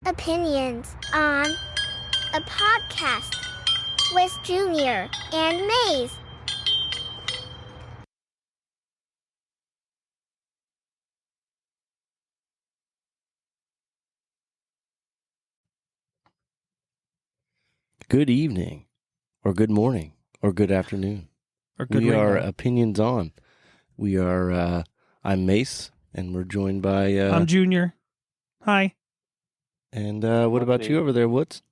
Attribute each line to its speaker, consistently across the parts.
Speaker 1: opinions on a podcast with Junior and Mase.
Speaker 2: Good evening, or good morning, or good afternoon.
Speaker 3: Or good
Speaker 2: We are
Speaker 3: rainbow.
Speaker 2: Opinions On. We are, I'm Mase, and we're joined by,
Speaker 3: I'm Junior. Hi.
Speaker 2: and what about you over there, Woods?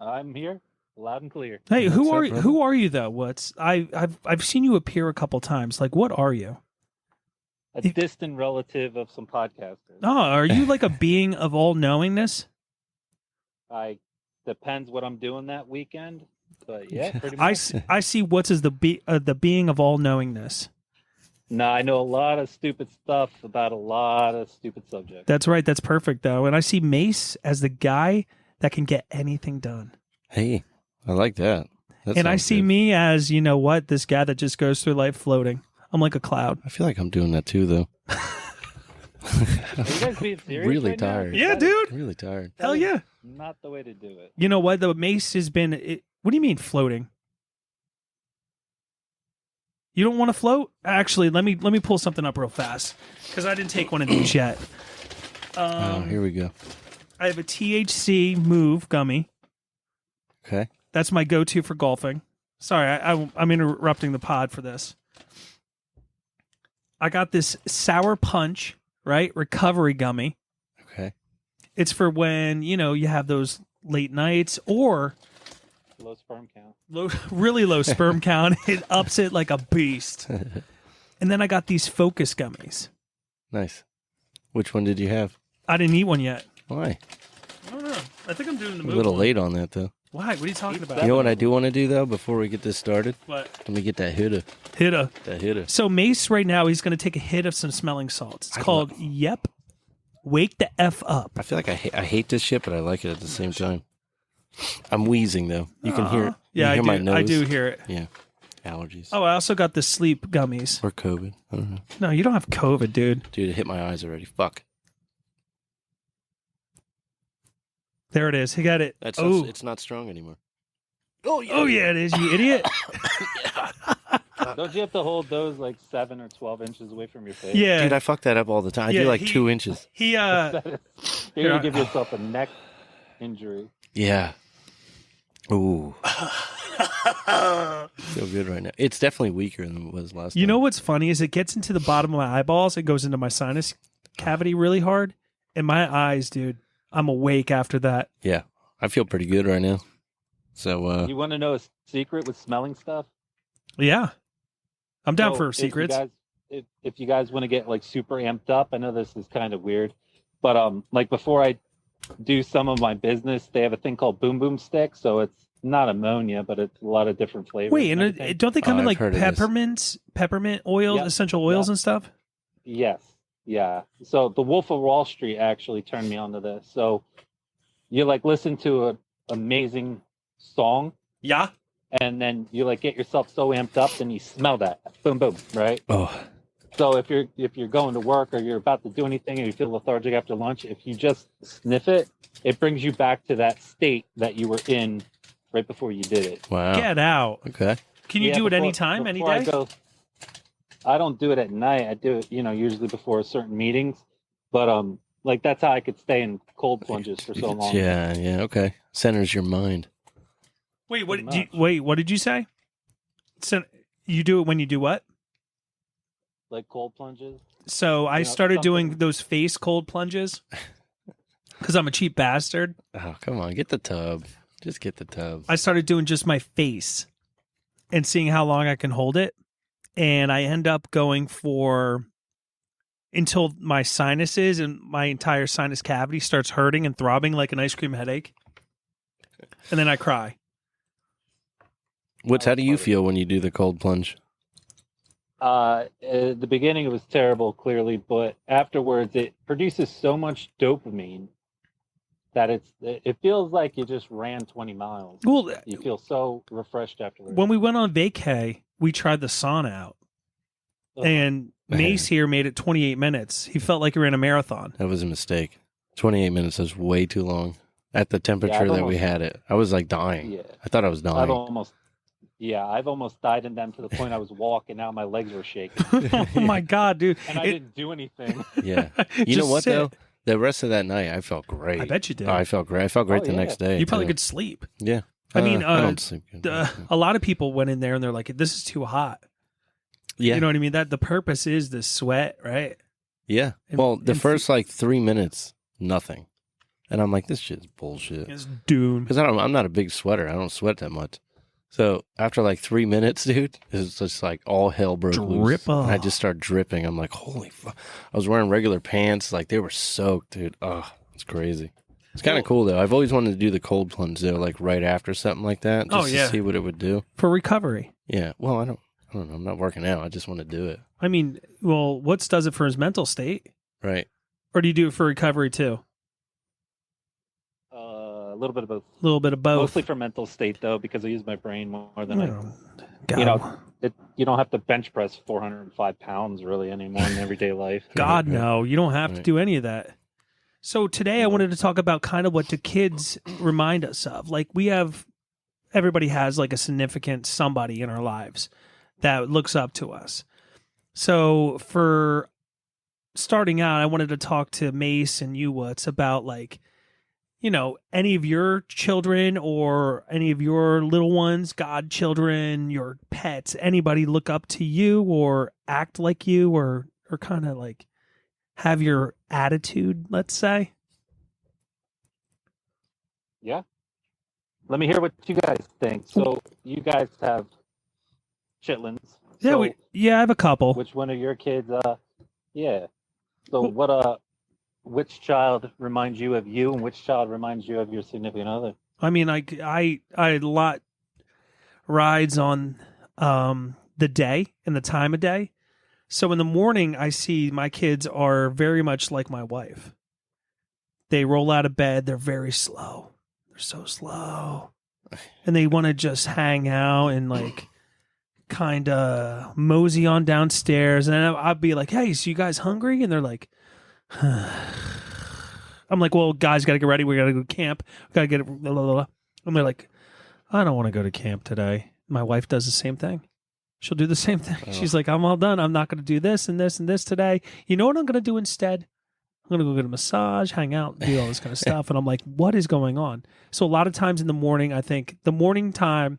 Speaker 4: I'm here, loud and clear.
Speaker 3: Hey,
Speaker 2: What's
Speaker 3: who
Speaker 2: up,
Speaker 3: are
Speaker 2: brother?
Speaker 3: who are you though? I've seen you appear a couple times. Like, what are you?
Speaker 4: A distant relative of some podcasters.
Speaker 3: Oh, are you like a being of all knowingness?
Speaker 4: I depends what I'm doing that weekend, but yeah, pretty
Speaker 3: I,
Speaker 4: much.
Speaker 3: I see what's as the being of all knowingness.
Speaker 4: No, I know a lot of stupid stuff about a lot of stupid subjects.
Speaker 3: That's right. That's perfect though. And I see Mase as the guy that can get anything done.
Speaker 2: Hey, I like that.
Speaker 3: And I see me as, you know what, this guy that just goes through life floating. I'm like a cloud.
Speaker 2: I feel like I'm doing that too, though.
Speaker 4: Are you guys being serious?
Speaker 2: Really
Speaker 4: right now?
Speaker 2: tired.
Speaker 3: Yeah,
Speaker 4: That
Speaker 3: dude.
Speaker 2: Really tired.
Speaker 4: that
Speaker 3: Hell
Speaker 4: is
Speaker 3: yeah.
Speaker 4: Not the way to do it.
Speaker 3: You know what? The Mase has been. What do you mean floating? You don't want to float? Actually, let me pull something up real fast because I didn't take one of these yet.
Speaker 2: Here we go.
Speaker 3: I have a THC Move gummy.
Speaker 2: Okay.
Speaker 3: That's my go-to for golfing. Sorry, I'm interrupting the pod for this. I got this Sour Punch, right? Recovery gummy.
Speaker 2: Okay.
Speaker 3: It's for when, you have those late nights or
Speaker 4: Low sperm count.
Speaker 3: really low sperm count. It ups it like a beast. And then I got these Focus gummies.
Speaker 2: Nice. Which one did you have?
Speaker 3: I didn't eat one yet.
Speaker 2: Why?
Speaker 3: I don't know. I think I'm doing the
Speaker 2: A
Speaker 3: move.
Speaker 2: little
Speaker 3: one.
Speaker 2: late on that, though.
Speaker 3: Why? What are you talking about?
Speaker 2: You know what I do want to do, though, before we get this started?
Speaker 3: What?
Speaker 2: Let me get that hitter.
Speaker 3: Hitta.
Speaker 2: That hitter.
Speaker 3: So Mase right now, he's going to take a hit of some smelling salts. It's called Yep. Wake the F up.
Speaker 2: I feel like I hate this shit, but I like it at the same time. I'm wheezing, though. You can hear it. You
Speaker 3: Yeah,
Speaker 2: hear my nose?
Speaker 3: I do hear it.
Speaker 2: Yeah. Allergies.
Speaker 3: Oh, I also got the sleep gummies.
Speaker 2: Or COVID. I don't know.
Speaker 3: No, you don't have COVID, dude.
Speaker 2: Dude, it hit my eyes already. Fuck.
Speaker 3: There it is. He got it.
Speaker 2: That's
Speaker 3: Oh,
Speaker 2: it's not strong anymore.
Speaker 3: oh yeah, it is. You idiot.
Speaker 4: Don't you have to hold those like 7 or 12 inches away from your face?
Speaker 3: Yeah.
Speaker 2: Dude, I fuck that up all the time. I
Speaker 3: Yeah,
Speaker 2: do like
Speaker 3: he-
Speaker 2: 2 inches.
Speaker 3: He
Speaker 4: You're gonna give yourself a neck injury.
Speaker 2: Yeah. Ooh. Feel good right now. It's definitely weaker than it was last time.
Speaker 3: You know what's funny is it gets into the bottom of my eyeballs. It goes into my sinus cavity really hard. And my eyes, dude, I'm awake after that.
Speaker 2: Yeah. I feel pretty good right now. So,
Speaker 4: You want to know a secret with smelling stuff?
Speaker 3: Yeah. I'm down
Speaker 4: So
Speaker 3: for
Speaker 4: if you
Speaker 3: secrets.
Speaker 4: guys- If you guys want to get like super amped up, I know this is kind of weird, but like before I do some of my business, they have a thing called Boom Boom Stick. So it's not ammonia, but it's a lot of different flavors.
Speaker 3: Wait, and
Speaker 4: everything.
Speaker 3: don't they come in
Speaker 2: I've
Speaker 3: like
Speaker 2: heard of this.
Speaker 3: peppermint oils,
Speaker 4: Yep.
Speaker 3: essential oils
Speaker 4: Yep.
Speaker 3: and stuff?
Speaker 4: Yes. Yeah. So the Wolf of Wall Street actually turned me onto this. So you like listen to an amazing song
Speaker 3: Yeah.
Speaker 4: and then you like get yourself so amped up and you smell that. Boom, boom, right?
Speaker 2: oh,
Speaker 4: So if you're going to work or you're about to do anything and you feel lethargic after lunch, if you just sniff it, it brings you back to that state that you were in right before you did it.
Speaker 2: wow.
Speaker 3: Get out.
Speaker 2: Okay.
Speaker 3: Can you
Speaker 4: Yeah,
Speaker 3: do it
Speaker 4: before-
Speaker 3: anytime, any
Speaker 4: before
Speaker 3: day?
Speaker 4: I don't do it at night. I do it, usually before certain meetings. But like that's how I could stay in cold plunges for so long.
Speaker 2: Yeah, yeah, okay. Centers your mind.
Speaker 3: Wait,
Speaker 4: Pretty
Speaker 3: what did you say? So you do it when you do what?
Speaker 4: Like cold plunges.
Speaker 3: So I
Speaker 4: know,
Speaker 3: started doing
Speaker 4: something-
Speaker 3: those face cold plunges because I'm a cheap bastard.
Speaker 2: Oh, come on. Get the tub. Just get the tub.
Speaker 3: I started doing just my face and seeing how long I can hold it. And I end up going for until my sinuses and my entire sinus cavity starts hurting and throbbing like an ice cream headache. And then I cry.
Speaker 2: How do you feel when you do the cold plunge?
Speaker 4: At the beginning, it was terrible, clearly, but afterwards, it produces so much dopamine that it feels like you just ran 20 miles.
Speaker 3: Well,
Speaker 4: You feel so refreshed afterwards.
Speaker 3: when we went on vacay, we tried the sauna out.
Speaker 4: Ugh.
Speaker 3: And Mase here made it 28 minutes. He felt like he ran a marathon.
Speaker 2: That was a mistake. 28 minutes is way too long. At the temperature that we had it, I was like dying.
Speaker 4: Yeah.
Speaker 2: I thought I was dying.
Speaker 4: I've almost died in them to the point I was walking out, my legs were shaking.
Speaker 3: Oh my God, dude.
Speaker 4: And I didn't do anything.
Speaker 2: Yeah. You know
Speaker 3: Just
Speaker 2: what,
Speaker 3: sit.
Speaker 2: though? The rest of that night, I felt great.
Speaker 3: I bet you did.
Speaker 2: Oh, I felt great. I felt great
Speaker 4: Oh,
Speaker 2: the
Speaker 4: yeah.
Speaker 2: next day.
Speaker 3: You probably
Speaker 2: too.
Speaker 3: could sleep.
Speaker 2: Yeah.
Speaker 3: I mean,
Speaker 2: I don't sleep good.
Speaker 3: A lot of people went in there and they're like, this is too hot.
Speaker 2: Yeah.
Speaker 3: You know what I mean? That the purpose is the sweat, right?
Speaker 2: Yeah.
Speaker 3: And-
Speaker 2: Well, the
Speaker 3: and
Speaker 2: first like 3 minutes, nothing. And I'm like, this shit's bullshit.
Speaker 3: It's dune.
Speaker 2: Because I'm not a big sweater. I don't sweat that much. So after like 3 minutes, dude, it's just like all hell broke loose.
Speaker 3: Drip
Speaker 2: And I
Speaker 3: off.
Speaker 2: just started dripping. I'm like, holy fuck. I was wearing regular pants. Like they were soaked, dude. Oh, it's crazy. It's kind of cool though. I've always wanted to do the cold plunge though, like right after something like that. Just to see what it would do.
Speaker 3: For recovery.
Speaker 2: Yeah. Well, I don't know. I'm not working out. I just want to do it.
Speaker 3: I mean, well, Woots does it for his mental state.
Speaker 2: Right.
Speaker 3: Or do you do it for recovery too?
Speaker 4: A little bit of both.
Speaker 3: A little bit of both.
Speaker 4: Mostly for mental state though, because I use my brain more than I.
Speaker 3: God,
Speaker 4: You know, you don't have to bench press 405 pounds really anymore in everyday life.
Speaker 3: God, no. You don't have to
Speaker 2: Right.
Speaker 3: do any of that. So today I wanted to talk about kind of what the kids remind us of. Like everybody has like a significant somebody in our lives that looks up to us. So for starting out, I wanted to talk to Mase and you, Woots, about like, you know, any of your children or any of your little ones, godchildren, your pets, anybody look up to you or act like you or kind of like have your attitude, let's say?
Speaker 4: Yeah. Let me hear what you guys think. So you guys have chitlins.
Speaker 3: Yeah,
Speaker 4: So
Speaker 3: I have a couple.
Speaker 4: which one of your kids? Yeah. So which child reminds you of you, and which child reminds you of your significant other?
Speaker 3: I mean, I a lot rides on the day and the time of day. So in the morning, I see my kids are very much like my wife. They roll out of bed. They're very slow. They're so slow. And they want to just hang out and like kind of mosey on downstairs. And I'll be like, hey, so you guys hungry? And they're like, I'm like, well, guys, got to get ready. We got to go to camp. We got to get it. Blah, blah, blah. And they're like, I don't want to go to camp today. My wife does the same thing. She'll do the same thing.
Speaker 2: Oh.
Speaker 3: She's like, I'm all done. I'm not going to do this and this and this today. You know what I'm going to do instead? I'm going to go get a massage, hang out, do all this kind of stuff. And I'm like, what is going on? So a lot of times in the morning, I think the morning time,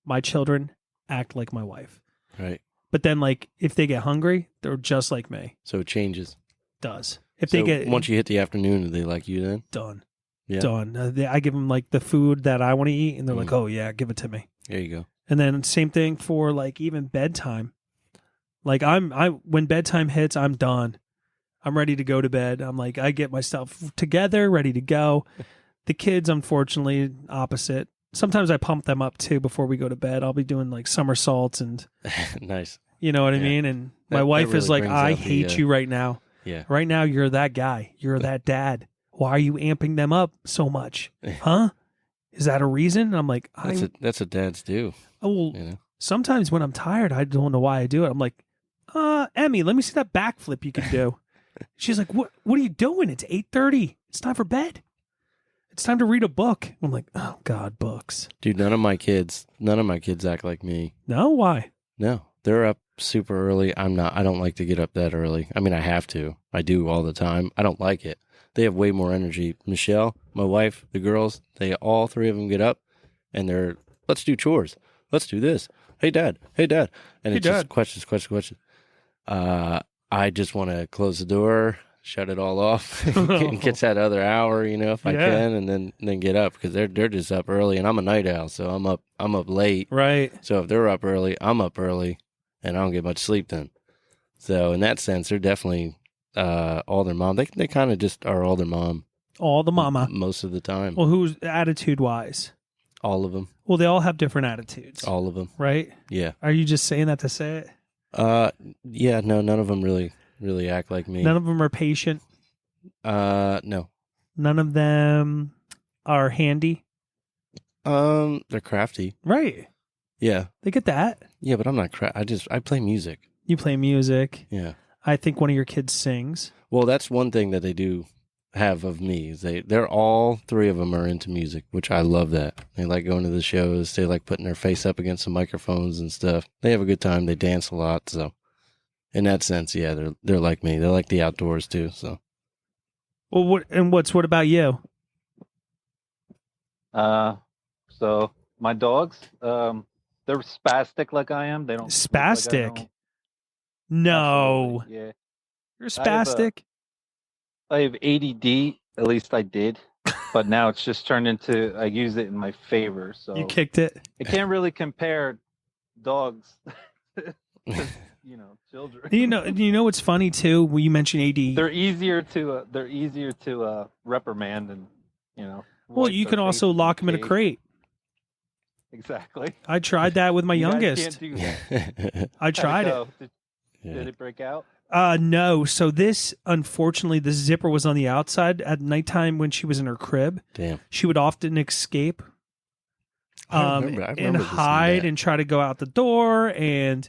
Speaker 3: my children act like my wife.
Speaker 2: Right.
Speaker 3: But then like if they get hungry, they're just like me.
Speaker 2: So it changes.
Speaker 3: Does. If
Speaker 2: So
Speaker 3: they get
Speaker 2: once you hit the afternoon, do they like you then?
Speaker 3: done.
Speaker 2: Yeah.
Speaker 3: Done. I give them like the food that I want to eat, and they're like, "Oh yeah, give it to me."
Speaker 2: There you go.
Speaker 3: And then same thing for like even bedtime. Like when bedtime hits, I'm done. I'm ready to go to bed. I'm like I get myself together, ready to go. The kids, unfortunately, opposite. Sometimes I pump them up too before we go to bed. I'll be doing like somersaults and
Speaker 2: Nice.
Speaker 3: you know what I
Speaker 2: Yeah.
Speaker 3: mean. And
Speaker 2: That-
Speaker 3: my wife
Speaker 2: that
Speaker 3: is
Speaker 2: really
Speaker 3: like,
Speaker 2: brings
Speaker 3: "I
Speaker 2: out the,
Speaker 3: hate you right now.
Speaker 2: Yeah.
Speaker 3: Right now, you're that guy. You're that dad. Why are you amping them up so much? Huh? Is that a reason?" I'm like,
Speaker 2: That's what dads do.
Speaker 3: well,
Speaker 2: You know.
Speaker 3: sometimes when I'm tired, I don't know why I do it. I'm like, Emmy, let me see that backflip you can do. She's like, what are you doing? It's 8:30. It's time for bed. It's time to read a book. I'm like, oh God, books.
Speaker 2: Dude, none of my kids act like me.
Speaker 3: No, why?
Speaker 2: No, they're up super early. I'm not. I don't like to get up that early. I mean, I have to. I do all the time. I don't like it. They have way more energy. Michelle, my wife, the girls, all three of them get up and they're, let's do chores. Let's do this. Hey, Dad. Hey, Dad. And
Speaker 3: Hey,
Speaker 2: it's just
Speaker 3: Dad.
Speaker 2: questions. I just want to close the door, shut it all off, and get that other hour, if I
Speaker 3: Yeah.
Speaker 2: can, and then get up because they're just up early, and I'm a night owl, so I'm up late.
Speaker 3: Right.
Speaker 2: So if they're up early, I'm up early, and I don't get much sleep then. So in that sense, they're definitely all their mom. They kind of just are all their mom
Speaker 3: All the mama.
Speaker 2: most of the time.
Speaker 3: Well, who's attitude wise?
Speaker 2: All of them.
Speaker 3: Well, they all have different attitudes.
Speaker 2: All of them.
Speaker 3: Right?
Speaker 2: Yeah.
Speaker 3: Are you just saying that to say it?
Speaker 2: Yeah. No, none of them really act like me.
Speaker 3: None of them are patient.
Speaker 2: No.
Speaker 3: None of them are handy.
Speaker 2: They're crafty.
Speaker 3: Right.
Speaker 2: Yeah.
Speaker 3: They get that.
Speaker 2: Yeah, but I'm not I play music.
Speaker 3: You play music.
Speaker 2: Yeah.
Speaker 3: I think one of your kids sings.
Speaker 2: Well, that's one thing that they do have of me is they're all three of them are into music, which I love that. They like going to the shows. They like putting their face up against the microphones and stuff. They have a good time. They dance a lot. So in that sense, yeah, they're like me. They like the outdoors too. So.
Speaker 3: Well, what about you?
Speaker 4: So my dogs, they're spastic like I am. They don't sleep like I
Speaker 3: Spastic?
Speaker 4: don't.
Speaker 3: No.
Speaker 4: Absolutely, yeah.
Speaker 3: You're spastic?
Speaker 4: I have ADD, at least I did, but now it's just turned into I use it in my favor. So
Speaker 3: You kicked it?
Speaker 4: I can't really compare dogs to, children.
Speaker 3: You know what's funny too? When you mentioned AD,
Speaker 4: They're easier to reprimand and
Speaker 3: well,
Speaker 4: wipe
Speaker 3: you
Speaker 4: their
Speaker 3: can also
Speaker 4: faces
Speaker 3: lock them in a
Speaker 4: cage.
Speaker 3: crate.
Speaker 4: Exactly.
Speaker 3: I tried that with my
Speaker 4: You guys
Speaker 3: youngest.
Speaker 4: can't do that.
Speaker 3: I tried it.
Speaker 4: Did it break out?
Speaker 3: No. So unfortunately, the zipper was on the outside at nighttime when she was in her crib.
Speaker 2: Damn.
Speaker 3: She would often escape,
Speaker 2: I remember
Speaker 3: and
Speaker 2: this
Speaker 3: hide
Speaker 2: that.
Speaker 3: and try to go out the door. And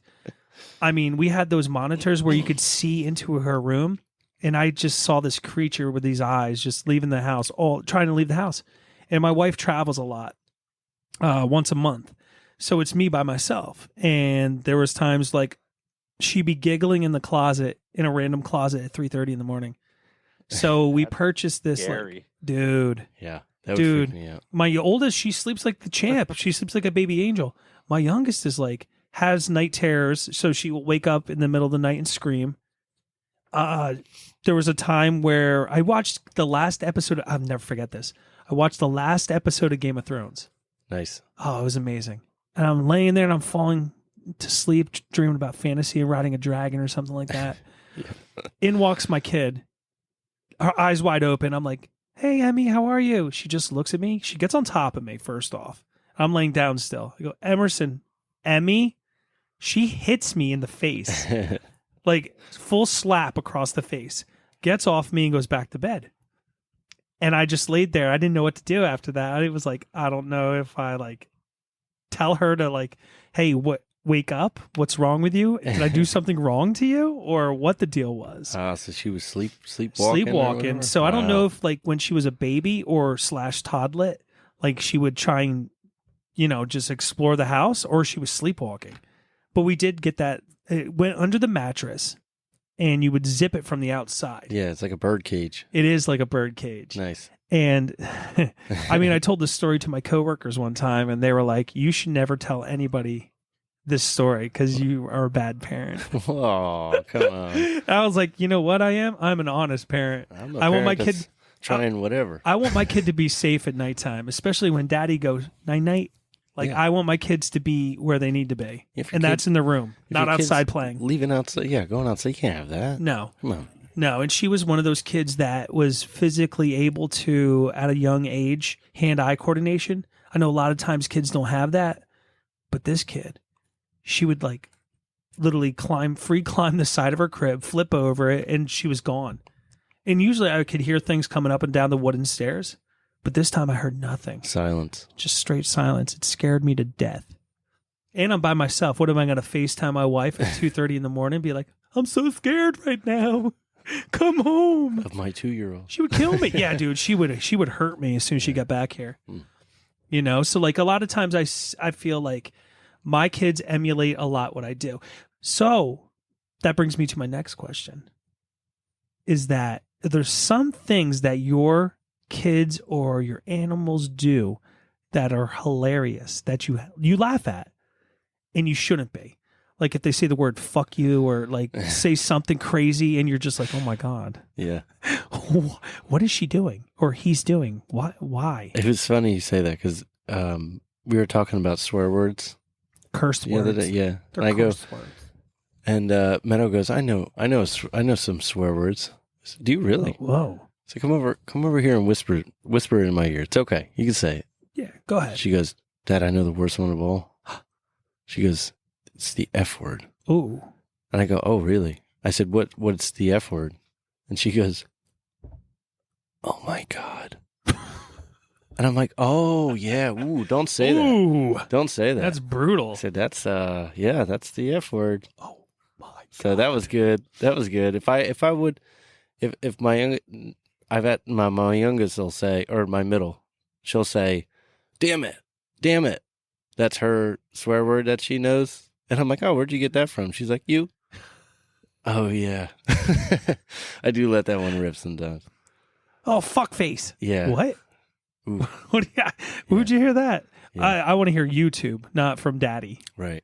Speaker 3: I mean, we had those monitors where you could see into her room, and I just saw this creature with these eyes just leaving the house, trying to leave the house. And my wife travels a lot, once a month, so it's me by myself. And there was times like she'd be giggling in the closet, in a random closet at 3:30 in the morning. So we purchased this,
Speaker 4: Scary.
Speaker 3: dude.
Speaker 2: Yeah, that would
Speaker 3: Dude,
Speaker 2: freak me out.
Speaker 3: My oldest, she sleeps like the champ. She sleeps like a baby angel. My youngest is has night terrors, so she will wake up in the middle of the night and scream. There was a time where I watched the last episode. I'll never forget this. I watched the last episode of Game of Thrones.
Speaker 2: Nice.
Speaker 3: Oh, it was amazing. And I'm laying there and I'm falling to sleep, dreaming about fantasy and riding a dragon or something like that. In walks my kid, her eyes wide open. I'm like, "Hey, Emmy, how are you?" She just looks at me. She gets on top of me first off. I'm laying down still. I go, "Emerson, Emmy." She hits me in the face, like full slap across the face. Gets off me and goes back to bed. And I just laid there. I didn't know what to do after that. It was like, I don't know if I tell her to hey, wake up? What's wrong with you? Did I do something wrong to you, or what the deal was?
Speaker 2: So she was sleepwalking.
Speaker 3: Sleepwalking. So I don't know if when she was a baby or / toddlet, she would try and just explore the house, or she was sleepwalking. But we did get that. It went under the mattress, and you would zip it from the outside.
Speaker 2: Yeah, it's like a bird cage.
Speaker 3: It is like a bird cage.
Speaker 2: Nice.
Speaker 3: And I mean, I told this story to my coworkers one time, and they were like, "You should never tell anybody this story because you are a bad parent."
Speaker 2: Oh, come on.
Speaker 3: I was like, you know what I am? I'm an honest parent.
Speaker 2: I want my kid trying whatever.
Speaker 3: I want my kid to be safe at nighttime, especially when daddy goes night-night. I want my kids to be where they need to be. And that's in the room, not outside playing.
Speaker 2: Leaving outside. Yeah, going outside. You can't have that.
Speaker 3: No.
Speaker 2: Come on.
Speaker 3: No, and she was one of those kids that was physically able to, at a young age, hand-eye coordination. I know a lot of times kids don't have that, but this kid, she would literally climb the side of her crib, flip over it, and she was gone. And usually I could hear things coming up and down the wooden stairs, but this time I heard nothing.
Speaker 2: Silence.
Speaker 3: Just straight silence. It scared me to death. And I'm by myself. What am I going to FaceTime my wife at 2:30 in the morning and be like, "I'm so scared right now. Come home."
Speaker 2: Of my 2-year-old.
Speaker 3: She would kill me. Yeah, dude, she would hurt me as soon as she got back here. So a lot of times I feel like my kids emulate a lot what I do. So that brings me to my next question. Is that there's some things that your kids or your animals do that are hilarious that you laugh at and you shouldn't be. Like if they say the word "fuck you" or say something crazy and you're just like, "Oh my God."
Speaker 2: Yeah.
Speaker 3: What is she doing or he's doing? Why?
Speaker 2: It was funny you say that because we were talking about swear words.
Speaker 3: Cursed
Speaker 2: The other
Speaker 3: words.
Speaker 2: day, yeah.
Speaker 3: They're
Speaker 2: And I go,
Speaker 3: cursed words.
Speaker 2: and Meadow goes, I know some swear words. I said, "Do you really?"
Speaker 3: Whoa.
Speaker 2: So come over here and whisper it in my ear. It's okay. You can say it.
Speaker 3: Yeah, go ahead.
Speaker 2: She goes, "Dad, I know the worst one of all." She goes, "It's the F word."
Speaker 3: Ooh.
Speaker 2: And I go, "Oh, really?" I said, What's the F word?" And she goes, "Oh my God." And I'm like, "Oh yeah, ooh, don't say that.
Speaker 3: Ooh.
Speaker 2: Don't say that."
Speaker 3: That's brutal.
Speaker 2: I said, "That's that's the F word."
Speaker 3: Oh my God.
Speaker 2: So that was good. That was good. If my I've had my youngest will say, or my middle, she'll say, damn it. That's her swear word that she knows. And I'm like, oh, where'd you get that from? She's like, you. Oh, yeah. I do let that one rip sometimes.
Speaker 3: Oh, fuck face.
Speaker 2: Yeah.
Speaker 3: What?
Speaker 2: Ooh.
Speaker 3: Who'd you hear that?
Speaker 2: Yeah.
Speaker 3: I want to hear YouTube, not from Daddy
Speaker 2: Right.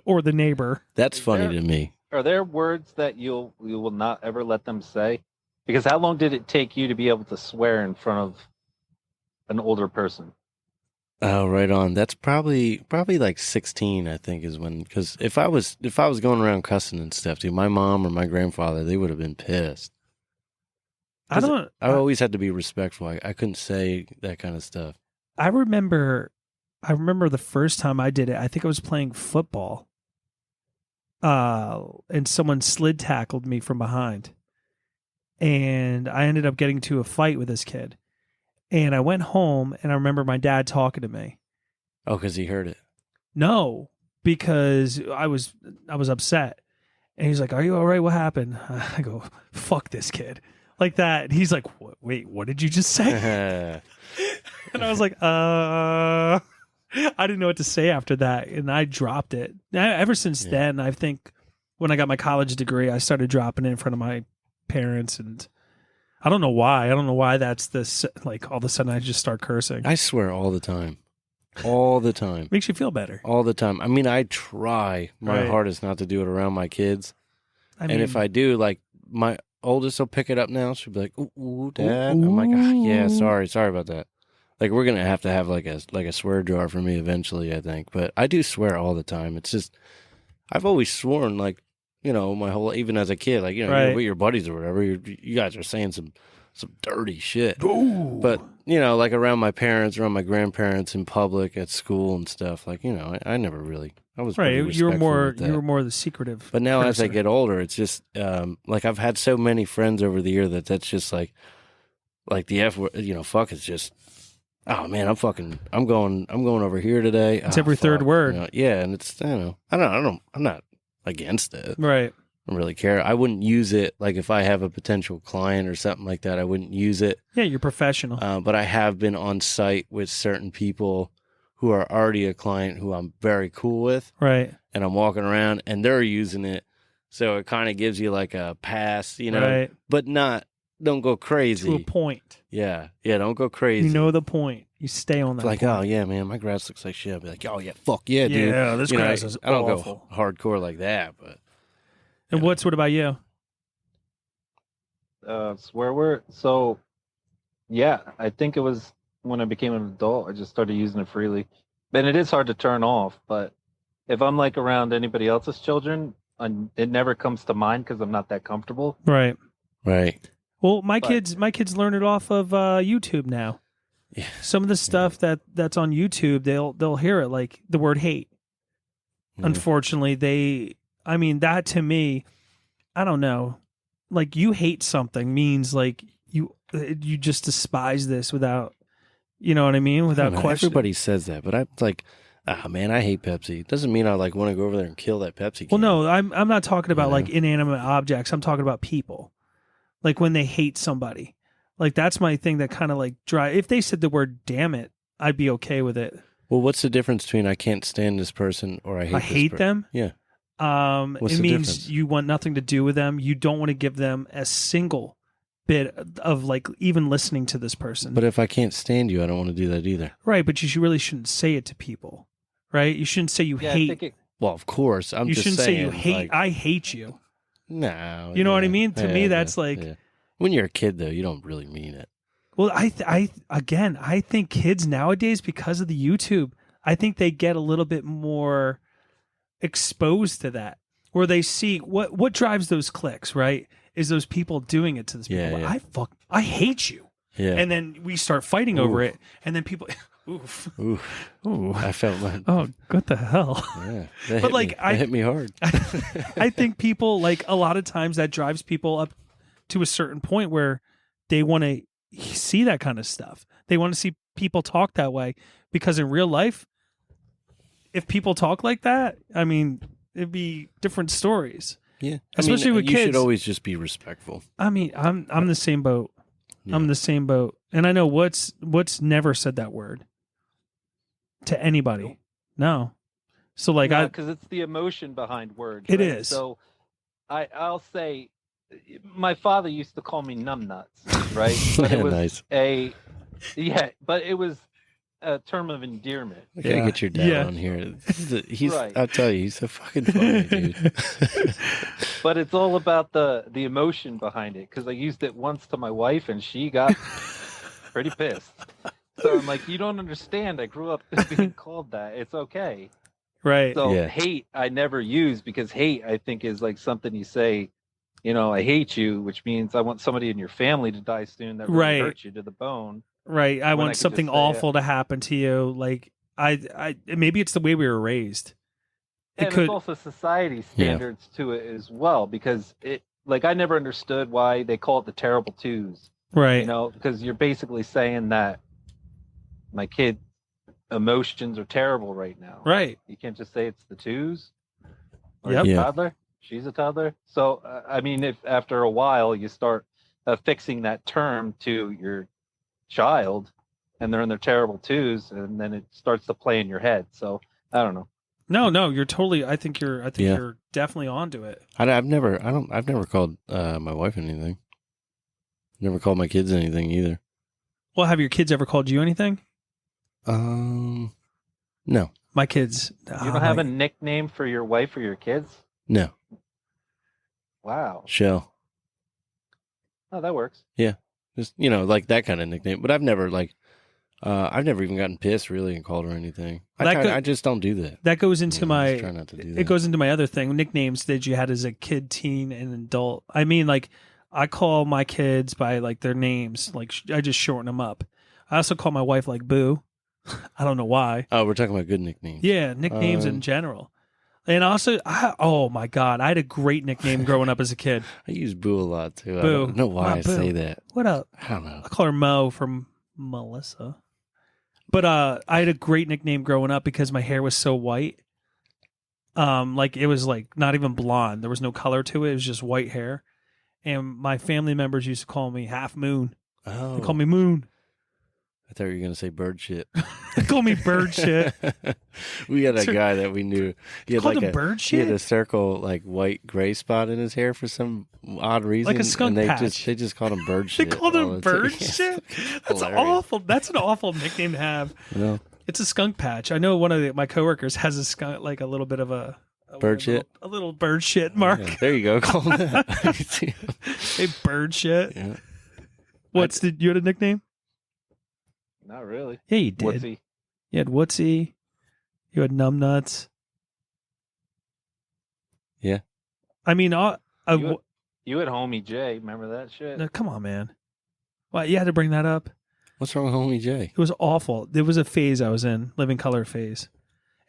Speaker 3: or the neighbor.
Speaker 2: That's funny to me.
Speaker 4: Are there words that you will not ever let them say? Because how long did it take you to be able to swear in front of an older person?
Speaker 2: Oh, right on. That's probably like 16, I think, is when. Because if I was going around cussing and stuff, dude, my mom or my grandfather, they would have been pissed. I always had to be respectful. I couldn't say that kind of stuff.
Speaker 3: I remember the first time I did it. I think I was playing football, and someone slid tackled me from behind, and I ended up getting into a fight with this kid. And I went home, and I remember my dad talking to me.
Speaker 2: Oh, because he heard it.
Speaker 3: No, because I was upset, and he's like, "Are you all right? What happened?" I go, "Fuck this kid." Like that. He's like, wait, what did you just say? And I was like, I didn't know what to say after that. And I dropped it. Ever since then, I think when I got my college degree, I started dropping it in front of my parents. And I don't know why. I don't know why that's this, like all of a sudden I just start cursing.
Speaker 2: I swear all the time. All the time.
Speaker 3: Makes you feel better.
Speaker 2: All the time. I mean, I try my hardest not to do it around my kids. And if I do, like my oldest will pick it up now. She'll be like, ooh, Dad.
Speaker 3: Ooh.
Speaker 2: I'm like, yeah, sorry about that. Like, we're going to have like a swear jar for me eventually, I think. But I do swear all the time. It's just, I've always sworn, like, you know, my whole, even as a kid, like, you know, you're with your buddies or whatever, you guys are saying some dirty shit.
Speaker 3: Ooh.
Speaker 2: But, you know, like around my parents, around my grandparents in public, at school and stuff, like, you know, I never really, I was pretty respectful
Speaker 3: you were more the secretive.
Speaker 2: But now
Speaker 3: cursor.
Speaker 2: as I get older, it's just, like, I've had so many friends over the year that's just like the F word, you know, fuck is just, oh man, I'm going over here today.
Speaker 3: It's every third word.
Speaker 2: You know, yeah. And it's, you know, I'm not against it.
Speaker 3: Right.
Speaker 2: I don't really care. I wouldn't use it, like if I have a potential client or something like that, I wouldn't use it.
Speaker 3: Yeah, you're professional.
Speaker 2: But I have been on site with certain people who are already a client who I'm very cool with.
Speaker 3: Right.
Speaker 2: And I'm walking around and they're using it. So it kind of gives you like a pass, you know,
Speaker 3: right.
Speaker 2: But don't go crazy.
Speaker 3: To a point.
Speaker 2: Yeah. Yeah, don't go crazy.
Speaker 3: You know the point. You stay on that
Speaker 2: It's like,
Speaker 3: point.
Speaker 2: oh, yeah, man, my grass looks like shit. I'll be like, oh, yeah, fuck yeah, dude.
Speaker 3: Yeah, this grass is
Speaker 2: I don't
Speaker 3: awful.
Speaker 2: go hardcore like that, but.
Speaker 3: And what about you?
Speaker 4: Swear word. So, yeah, I think it was when I became an adult, I just started using it freely. And it is hard to turn off, but if I'm like around anybody else's children, it never comes to mind because I'm not that comfortable.
Speaker 3: Right.
Speaker 2: Right.
Speaker 3: Well, my kids learn it off of YouTube now.
Speaker 2: Yeah.
Speaker 3: Some of the stuff that's on YouTube, they'll hear it, like the word hate.
Speaker 2: Yeah.
Speaker 3: Unfortunately, that to me, I don't know. Like, you hate something means like you just despise this without, you know what I mean? Without question.
Speaker 2: Everybody says that, but I'm like, man, I hate Pepsi. It doesn't mean I like want to go over there and kill that Pepsi can.
Speaker 3: Well, no, I'm not talking about like inanimate objects. I'm talking about people. Like when they hate somebody. Like that's my thing that kind of like if they said the word damn it, I'd be okay with it.
Speaker 2: Well, what's the difference between I can't stand this person or I hate
Speaker 3: them?
Speaker 2: Yeah.
Speaker 3: It means you want nothing to do with them. You don't want to give them a single bit of like even listening to this person.
Speaker 2: But if I can't stand you, I don't want to do that either.
Speaker 3: Right, but you really shouldn't say it to people. Right? You shouldn't say you hate.
Speaker 2: Well, of course. You
Speaker 3: shouldn't say you hate. Like, I hate you.
Speaker 2: No.
Speaker 3: You know what I mean? To me, that's like.
Speaker 2: Yeah. When you're a kid, though, you don't really mean it.
Speaker 3: Well, I think kids nowadays, because of the YouTube, I think they get a little bit more exposed to that, where they see what drives those clicks, right? Is those people doing it to this people.
Speaker 2: Yeah.
Speaker 3: I hate you.
Speaker 2: Yeah.
Speaker 3: And then we start fighting over it, and then people oof. Ooh.
Speaker 2: I felt like
Speaker 3: what the hell?
Speaker 2: Yeah.
Speaker 3: But like
Speaker 2: that hit me hard.
Speaker 3: I think people, like, a lot of times that drives people up to a certain point where they want to see that kind of stuff. They want to see people talk that way, because in real life, if people talk like that, I mean, it'd be different stories.
Speaker 2: Yeah.
Speaker 3: Especially with kids.
Speaker 2: You should always just be respectful.
Speaker 3: I mean, I'm the same boat.
Speaker 2: Yeah.
Speaker 3: I'm in the same boat. And I know what's never said that word to anybody. No. So like
Speaker 4: because it's the emotion behind words.
Speaker 3: It
Speaker 4: right?
Speaker 3: is.
Speaker 4: So I'll say, my father used to call me numbnuts, right? But it was
Speaker 2: Nice.
Speaker 4: but it was a term of endearment.
Speaker 2: I gotta get your dad on here. He's
Speaker 4: Right.
Speaker 2: I'll tell you, he's so fucking funny, dude.
Speaker 4: But it's all about the emotion behind it, because I used it once to my wife and she got pretty pissed. So I'm like, you don't understand. I grew up being called that. It's okay.
Speaker 3: right.
Speaker 4: So
Speaker 2: Yeah.
Speaker 4: hate I never use, because hate I think is like something you say, I hate you, which means I want somebody in your family to die soon that really
Speaker 3: Right.
Speaker 4: hurts you to the bone.
Speaker 3: Right. I
Speaker 4: when I
Speaker 3: want
Speaker 4: could
Speaker 3: something
Speaker 4: just say
Speaker 3: awful to happen to you. Like I maybe it's the way we were raised.
Speaker 4: And
Speaker 3: could-
Speaker 4: it's also society standards to it as well, because I never understood why they call it the terrible twos.
Speaker 3: Right.
Speaker 4: Because you're basically saying that my kid emotions are terrible right now.
Speaker 3: Right.
Speaker 4: You can't just say it's the twos. Or
Speaker 3: Yep.
Speaker 4: it's a
Speaker 2: Yeah.
Speaker 4: toddler. She's a toddler. So if after a while you start affixing that term to your child, and they're in their terrible twos, and then it starts to play in your head. So I don't know.
Speaker 3: No, you're totally. I think
Speaker 2: Yeah.
Speaker 3: you're definitely onto it.
Speaker 2: I've never called my wife anything. Never called my kids anything either.
Speaker 3: Well, have your kids ever called you anything?
Speaker 2: No,
Speaker 3: My kids.
Speaker 4: You don't have a nickname for your wife or your kids?
Speaker 2: no.
Speaker 4: Wow.
Speaker 2: Shell.
Speaker 4: Oh, that works.
Speaker 2: Just like that kind of nickname. But I've never I've never even gotten pissed really and called her anything. I just don't do that.
Speaker 3: That goes into
Speaker 2: I just try not to do that.
Speaker 3: It goes into my other thing, nicknames that you had as a kid, teen, and adult. I mean, like, I call my kids by, like, their names. Like, I just shorten them up. I also call my wife, like, Boo. I don't know why.
Speaker 2: Oh, we're talking about good nicknames.
Speaker 3: Yeah, nicknames in general. And also, oh, my God, I had a great nickname growing up as a kid.
Speaker 2: I use Boo a lot, too. I
Speaker 3: Boo.
Speaker 2: don't know why
Speaker 3: My
Speaker 2: I
Speaker 3: Boo.
Speaker 2: say that.
Speaker 3: What up?
Speaker 2: I don't know.
Speaker 3: I call her Mo from Melissa. But I had a great nickname growing up because my hair was so white. Like, it was, like, not even blonde. There was no color to it. It was just white hair. And my family members used to call me Half Moon.
Speaker 2: Oh.
Speaker 3: They call me Moon.
Speaker 2: I thought you were going to say bird shit.
Speaker 3: They call me Bird Shit.
Speaker 2: We had a guy that we knew. He had
Speaker 3: Called
Speaker 2: like
Speaker 3: him Bird
Speaker 2: He had
Speaker 3: Shit?
Speaker 2: a circle, like, white gray spot in his hair for some odd reason.
Speaker 3: Like a skunk
Speaker 2: and they
Speaker 3: patch.
Speaker 2: they just called him bird
Speaker 3: They
Speaker 2: shit.
Speaker 3: called
Speaker 2: all
Speaker 3: him
Speaker 2: the time.
Speaker 3: Bird
Speaker 2: Yeah.
Speaker 3: Shit? That's
Speaker 2: Hilarious.
Speaker 3: awful. That's an awful nickname to have.
Speaker 2: No.
Speaker 3: It's a skunk patch. I know one of my coworkers has a skunk, like a little bit of a
Speaker 2: Bird shit?
Speaker 3: A little bird shit mark.
Speaker 2: Yeah, there you go. Call him that.
Speaker 3: Hey, bird shit.
Speaker 2: Yeah.
Speaker 3: Did you had a nickname?
Speaker 4: Not really.
Speaker 3: Yeah, you did.
Speaker 4: Wootsie.
Speaker 3: You had Wootsie. You had Numbnuts.
Speaker 2: Yeah.
Speaker 3: I mean,
Speaker 4: You had Homie J. Remember that shit?
Speaker 3: no, come on, man. Why you had to bring that up?
Speaker 2: What's wrong with Homie J?
Speaker 3: It was awful. There was a phase I was in, living color phase,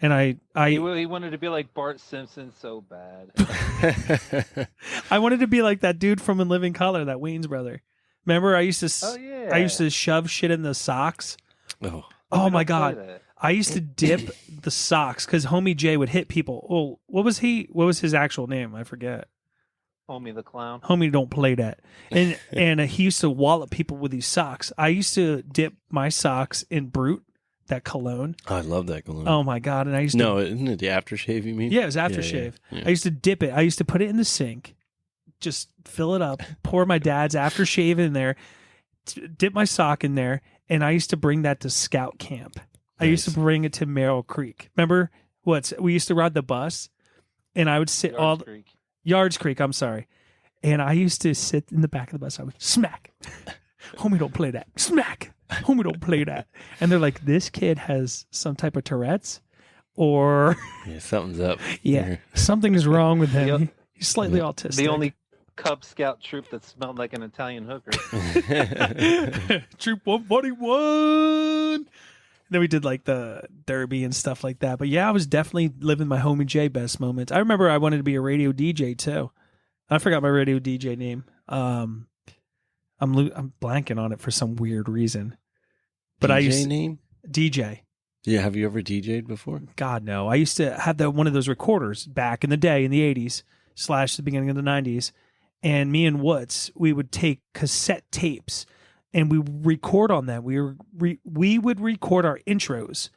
Speaker 3: and I
Speaker 4: He wanted to be like Bart Simpson so bad.
Speaker 3: I wanted to be like that dude from In Living Color, that Wayne's brother. Remember, I used to
Speaker 4: Oh yeah.
Speaker 3: I used to shove shit in the socks.
Speaker 2: Oh.
Speaker 3: Oh
Speaker 4: We
Speaker 3: my
Speaker 4: don't play
Speaker 3: god.
Speaker 4: that.
Speaker 3: I used to dip the socks because Homie J would hit people. Oh, what was his actual name? I forget.
Speaker 4: Homie the clown.
Speaker 3: Homie, don't play that. And he used to wallop people with these socks. I used to dip my socks in Brute, that cologne.
Speaker 2: I love that cologne.
Speaker 3: Oh my god! And I used to
Speaker 2: No, isn't it the aftershave you mean?
Speaker 3: yeah, it was aftershave.
Speaker 2: Yeah.
Speaker 3: I used to dip it. I used to put it in the sink, just fill it up, pour my dad's aftershave in there, dip my sock in there, and I used to bring that to scout camp. I used to
Speaker 2: Nice.
Speaker 3: bring it to Merrill Creek. Remember we used to ride the bus, and I would sit
Speaker 4: Yards Creek.
Speaker 3: Yards Creek, I'm sorry. And I used to sit in the back of the bus. I would smack. Homie, don't play that. Smack. Homie, don't play that. And they're like, this kid has some type of Tourette's or,
Speaker 2: Yeah, something's up.
Speaker 3: yeah,
Speaker 2: here.
Speaker 3: something is wrong with him.
Speaker 4: Yep.
Speaker 3: He's slightly
Speaker 2: Yeah.
Speaker 3: autistic.
Speaker 4: The only Cub Scout troop that smelled like an Italian hooker.
Speaker 3: Troop 141. Then we did like the derby and stuff like that. But yeah, I was definitely living my Homie J best moments. I remember I wanted to be a radio DJ too. I forgot my radio DJ name. I'm blanking on it for some weird reason. But I used
Speaker 2: name?
Speaker 3: DJ.
Speaker 2: Yeah, have you ever DJ'd before?
Speaker 3: God no. I used to have one of those recorders back in the day in the 80s / the beginning of the 90s. And me and Woots, we would take cassette tapes and we record on them. We would record our intros,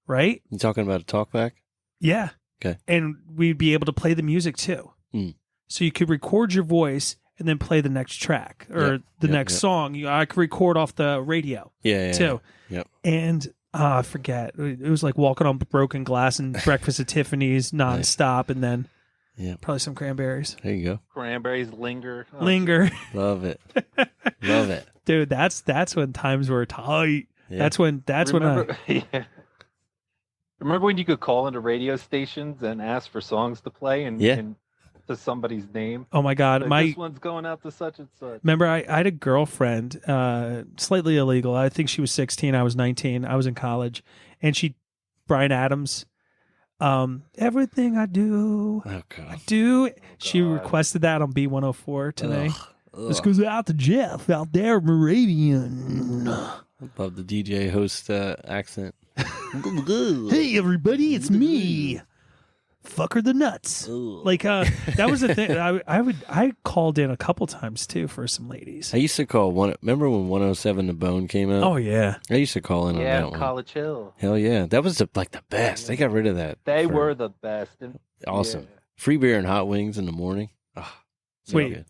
Speaker 3: right?
Speaker 2: You talking about a talkback?
Speaker 3: Yeah.
Speaker 2: Okay.
Speaker 3: And we'd be able to play the music too.
Speaker 2: Mm.
Speaker 3: So you could record your voice and then play the next track or the next song. I could record off the radio too.
Speaker 2: Yep.
Speaker 3: And I forget. It was like Walking on Broken Glass and Breakfast at Tiffany's nonstop, and then probably some Cranberries.
Speaker 2: There you go.
Speaker 4: Cranberries linger. Oh,
Speaker 3: Linger.
Speaker 2: Love it. Love it.
Speaker 3: Dude, that's when times were tight.
Speaker 2: Yeah.
Speaker 3: That's when
Speaker 4: yeah. Remember when you could call into radio stations and ask for songs to play and to somebody's name?
Speaker 3: Oh my God.
Speaker 4: Like, this one's going out to such and such.
Speaker 3: Remember, I had a girlfriend, slightly illegal. I think she was 16. I was 19. I was in college. And Bryan Adams, everything I do,
Speaker 2: Oh, God.
Speaker 3: I do. She requested that on B104 today. This goes out to Jeff out there, Moravian.
Speaker 2: I love the DJ host accent.
Speaker 3: Hey, everybody, it's me. Fucker the nuts. Like that was the thing. I called in a couple times too for some ladies.
Speaker 2: I used to call remember when 107 The Bone came out?
Speaker 3: Oh yeah.
Speaker 2: I used to call in on that one.
Speaker 4: College Hill.
Speaker 2: Hell yeah. That was the best. They got rid of that.
Speaker 4: They were the best.
Speaker 2: Awesome. Free beer and hot wings in the morning. Oh, so
Speaker 3: Wait.
Speaker 2: good.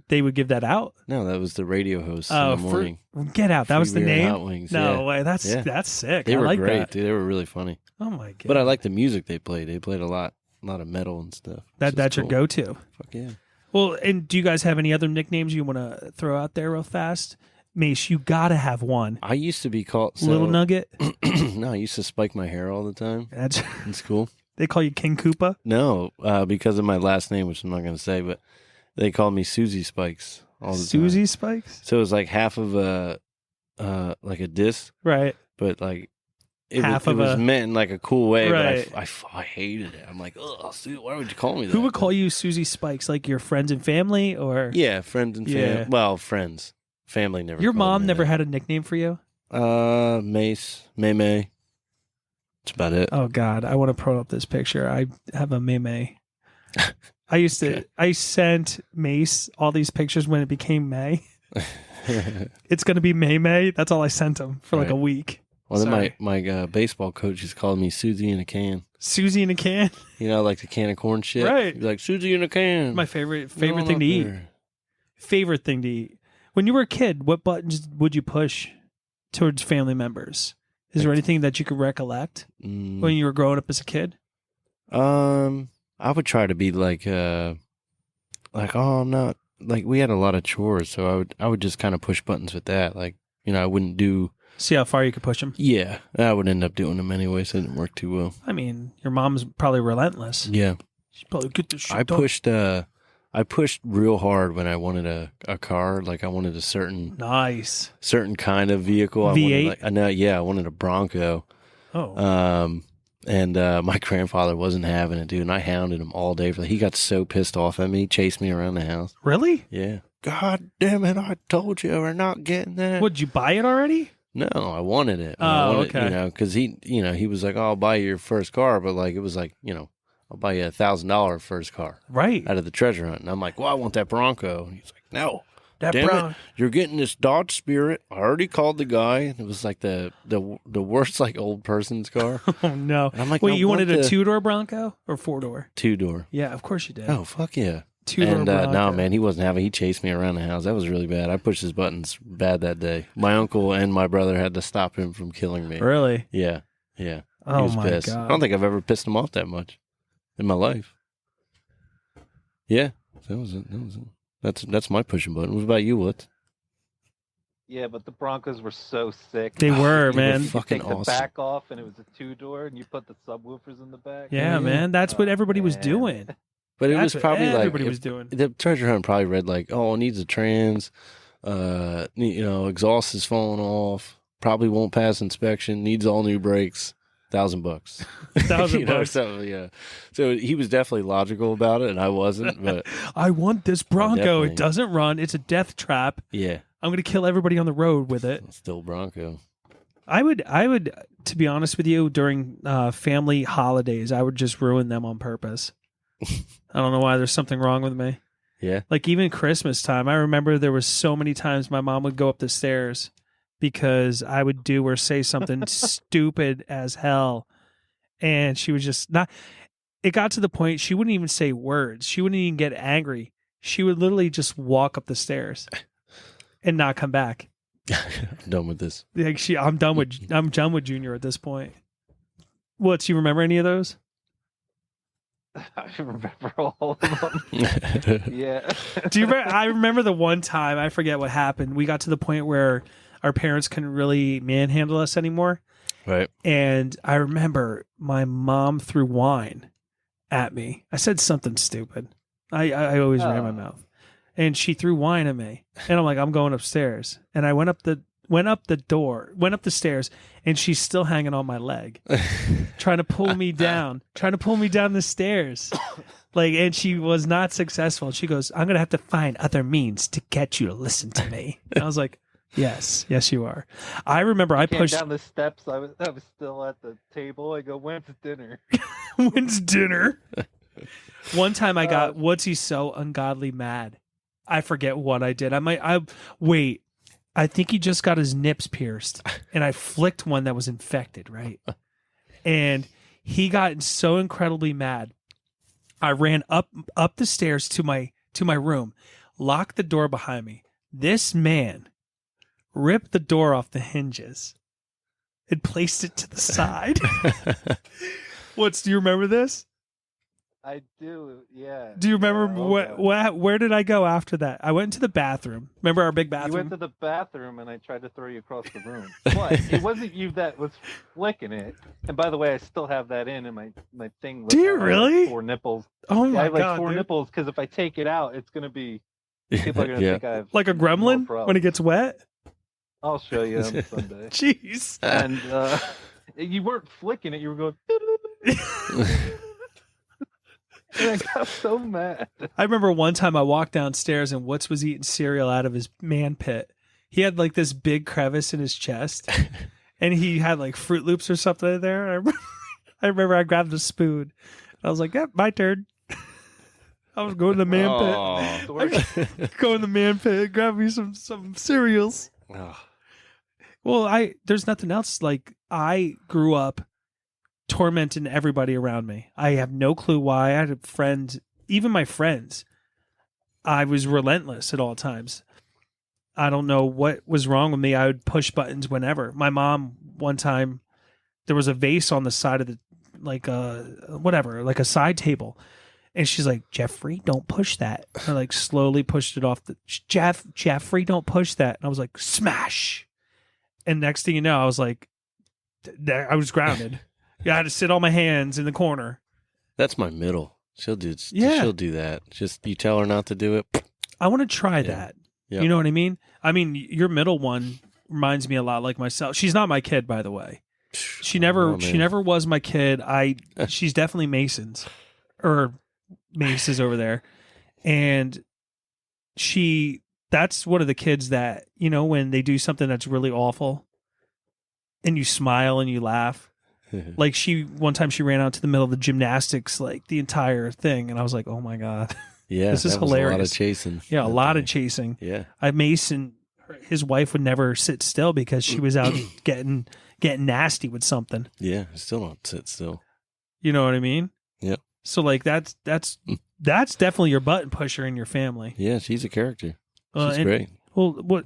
Speaker 3: They would give that out?
Speaker 2: No, that was the radio host in the morning.
Speaker 3: Get out. That was the
Speaker 2: Free beer and
Speaker 3: name?
Speaker 2: hot wings.
Speaker 3: No way. That's sick.
Speaker 2: They
Speaker 3: I
Speaker 2: were
Speaker 3: like
Speaker 2: great,
Speaker 3: that.
Speaker 2: dude. They were really funny.
Speaker 3: Oh my God.
Speaker 2: But I like the music they played. They played a lot of metal and stuff.
Speaker 3: That's your go-to.
Speaker 2: Fuck yeah.
Speaker 3: Well, and do you guys have any other nicknames you want to throw out there real fast? Mase, you got to have one.
Speaker 2: I used to be called
Speaker 3: Little Nugget?
Speaker 2: No, I used to spike my hair all the time
Speaker 3: That's
Speaker 2: in school.
Speaker 3: They call you King Koopa?
Speaker 2: No, because of my last name, which I'm not going to say, but they called me Susie Spikes all the time.
Speaker 3: Susie Spikes?
Speaker 2: So it was like half of like a diss,
Speaker 3: Right.
Speaker 2: but like it
Speaker 3: Half
Speaker 2: was,
Speaker 3: of
Speaker 2: it was
Speaker 3: a-
Speaker 2: meant in like a cool way.
Speaker 3: Right.
Speaker 2: But I hated it. I'm like, oh, why would you call me that?
Speaker 3: Who would call you Susie Spikes? Like your friends and family, or
Speaker 2: Yeah, friends and family.
Speaker 3: Yeah.
Speaker 2: Well, friends, family never.
Speaker 3: your
Speaker 2: called
Speaker 3: mom
Speaker 2: me
Speaker 3: never
Speaker 2: that.
Speaker 3: had a nickname for you?
Speaker 2: Mace, May. That's about it.
Speaker 3: Oh God, I want to pull up this picture. I have a May. I used to.
Speaker 2: Okay.
Speaker 3: I sent Mase all these pictures when it became May. It's gonna be May. That's all I sent him for like
Speaker 2: Right.
Speaker 3: a week.
Speaker 2: Well, then
Speaker 3: Sorry.
Speaker 2: my baseball coach has called me Susie in a can.
Speaker 3: Susie in a can.
Speaker 2: You know, like the can of corn shit.
Speaker 3: Right.
Speaker 2: He's like Susie in a can.
Speaker 3: My favorite
Speaker 2: Going
Speaker 3: thing
Speaker 2: up
Speaker 3: to eat.
Speaker 2: there.
Speaker 3: Favorite thing to eat. When you were a kid, what buttons would you push towards family members? Is there anything that you could recollect when you were growing up as a kid?
Speaker 2: I would try to be like oh, I'm not like we had a lot of chores, so I would just kind of push buttons with that. Like, you know, I wouldn't do.
Speaker 3: See how far you could push them.
Speaker 2: Yeah, I would end up doing them anyway, so it didn't work too well.
Speaker 3: I mean, your mom's probably relentless.
Speaker 2: Yeah,
Speaker 3: She probably get this shit
Speaker 2: I
Speaker 3: done.
Speaker 2: pushed real hard when I wanted a car. Like I wanted a certain
Speaker 3: Nice.
Speaker 2: kind of vehicle.
Speaker 3: V8?
Speaker 2: I wanted a Bronco.
Speaker 3: Oh.
Speaker 2: And my grandfather wasn't having it, dude. And I hounded him all day for that. He got so pissed off at me, chased me around the house.
Speaker 3: Really?
Speaker 2: Yeah. God damn it! I told you we're not getting that.
Speaker 3: Would you buy it already?
Speaker 2: No, I wanted it.
Speaker 3: Okay.
Speaker 2: You know, because he was like, "Oh, I'll buy you your first car," but like it was like, you know, I'll buy you $1,000 first car
Speaker 3: Right.
Speaker 2: out of the treasure hunt. And I'm like, well, I want that Bronco. And he's like, no.
Speaker 3: That
Speaker 2: Damn
Speaker 3: brown.
Speaker 2: it, you're getting this Dodge Spirit. I already called the guy. It was like the worst like old person's car.
Speaker 3: Oh no.
Speaker 2: And I'm like,
Speaker 3: Wait,
Speaker 2: I
Speaker 3: you
Speaker 2: want
Speaker 3: wanted a
Speaker 2: the
Speaker 3: 2-door Bronco or 4-door?
Speaker 2: 2-door.
Speaker 3: Yeah, of course you did.
Speaker 2: Oh fuck yeah.
Speaker 3: 2-door
Speaker 2: And
Speaker 3: Bronco.
Speaker 2: no man, he wasn't having. He chased me around the house. That was really bad. I pushed his buttons bad that day. My uncle and my brother had to stop him from killing me.
Speaker 3: Really?
Speaker 2: Yeah, he
Speaker 3: Oh
Speaker 2: was
Speaker 3: my
Speaker 2: pissed.
Speaker 3: God.
Speaker 2: I don't think I've ever pissed him off that much in my life. Yeah, that was it. That's my pushing button. What about you? What?
Speaker 4: Yeah, but the Broncos were so sick.
Speaker 3: They were,
Speaker 2: They were
Speaker 3: man.
Speaker 4: You
Speaker 2: fucking
Speaker 4: take the
Speaker 2: awesome.
Speaker 4: back off, and it was a 2-door, and you put the subwoofers in the back.
Speaker 3: Yeah,
Speaker 2: Yeah.
Speaker 3: man. That's what
Speaker 4: Oh,
Speaker 3: everybody was
Speaker 4: man.
Speaker 3: doing.
Speaker 2: But it
Speaker 3: That's
Speaker 2: was
Speaker 3: what
Speaker 2: probably like
Speaker 3: everybody was doing.
Speaker 2: the treasure hunt probably read like, oh, it needs a trans, you know, exhaust is falling off, probably won't pass inspection, needs all new brakes, $1,000.
Speaker 3: $1,000
Speaker 2: You know, so yeah. So he was definitely logical about it, and I wasn't. But
Speaker 3: I want this Bronco.
Speaker 2: definitely.
Speaker 3: It doesn't run. It's a death trap.
Speaker 2: yeah,
Speaker 3: I'm going to kill everybody on the road with it.
Speaker 2: still Bronco.
Speaker 3: I would, to be honest with you, during family holidays, I would just ruin them on purpose. I don't know why. There's something wrong with me.
Speaker 2: Yeah.
Speaker 3: Like even Christmas time, I remember there was so many times my mom would go up the stairs because I would do or say something stupid as hell. And she was just not, it got to the point she wouldn't even say words. She wouldn't even get angry. She would literally just walk up the stairs and not come back.
Speaker 2: I'm done with this.
Speaker 3: Like I'm done with Junior at this point. What, do you remember any of those?
Speaker 4: I remember all of them. Yeah.
Speaker 3: Do you remember? I remember the one time, I forget what happened. We got to the point where our parents couldn't really manhandle us anymore.
Speaker 2: Right.
Speaker 3: And I remember my mom threw wine at me. I said something stupid. I always ran my mouth. And she threw wine at me. And I'm like, I'm going upstairs. And I went up the stairs, and she's still hanging on my leg, trying to pull me down the stairs. Like, and she was not successful. She goes, I'm going to have to find other means to get you to listen to me. And I was like, yes, you are. I remember I pushed
Speaker 4: down the steps. I was still at the table. I go, when's dinner?
Speaker 3: When's dinner? One time I got Wootsie so ungodly mad. I forget what I did. Wait. I think he just got his nips pierced, and I flicked one that was infected, right? And he got so incredibly mad. I ran up the stairs to my room, locked the door behind me. This man ripped the door off the hinges and placed it to the side. Do you remember this?
Speaker 4: I do, yeah.
Speaker 3: Do you remember where did I go after that? I went into the bathroom. Remember our big bathroom?
Speaker 4: You went to the bathroom, and I tried to throw you across the room. But it wasn't you that was flicking it. And by the way, I still have that in my thing.
Speaker 3: Do you really?
Speaker 4: 4 nipples.
Speaker 3: Oh my God,
Speaker 4: I have like 4 nipples, because if I take it out, it's going to be... People are going to think I have...
Speaker 3: Like a gremlin when it gets wet?
Speaker 4: I'll show you on Sunday.
Speaker 3: Jeez.
Speaker 4: And you weren't flicking it. You were going... And I got so mad.
Speaker 3: I remember one time I walked downstairs and Woots was eating cereal out of his man pit. He had like this big crevice in his chest, and he had like Fruit Loops or something there. I remember I grabbed a spoon. I was like, "Yep, my turn." I was going to the man pit. Go in the man pit, grab me some cereals. Well, there's nothing else. Like, I grew up tormenting everybody around me. I have no clue why. I had a friend, even my friends, I was relentless at all times. I don't know what was wrong with me. I would push buttons whenever. My mom, one time, there was a vase on the side of the, like a side table. And she's like, Jeffrey, don't push that. I like slowly pushed it off. Jeffrey, don't push that. And I was like, smash. And next thing you know, I was like, I was grounded. I had to sit on my hands in the corner.
Speaker 2: That's my middle. She'll do that. Just you tell her not to do it.
Speaker 3: I want to try that. Yep. You know what I mean? I mean, your middle one reminds me a lot like myself. She's not my kid, by the way. She never was my kid. She's definitely Mason's or Mace's over there. And that's one of the kids that, you know, when they do something that's really awful and you smile and you laugh. Like one time she ran out to the middle of the gymnastics, like the entire thing. And I was like, oh my God.
Speaker 2: Yeah.
Speaker 3: This is hilarious.
Speaker 2: A lot of chasing.
Speaker 3: Yeah. A lot of chasing.
Speaker 2: Yeah.
Speaker 3: Mason, his wife would never sit still because she was out getting nasty with something.
Speaker 2: Yeah. I still don't sit still.
Speaker 3: You know what I mean?
Speaker 2: Yep.
Speaker 3: So like that's definitely your button pusher in your family.
Speaker 2: Yeah. She's a character. She's great.
Speaker 3: Well, what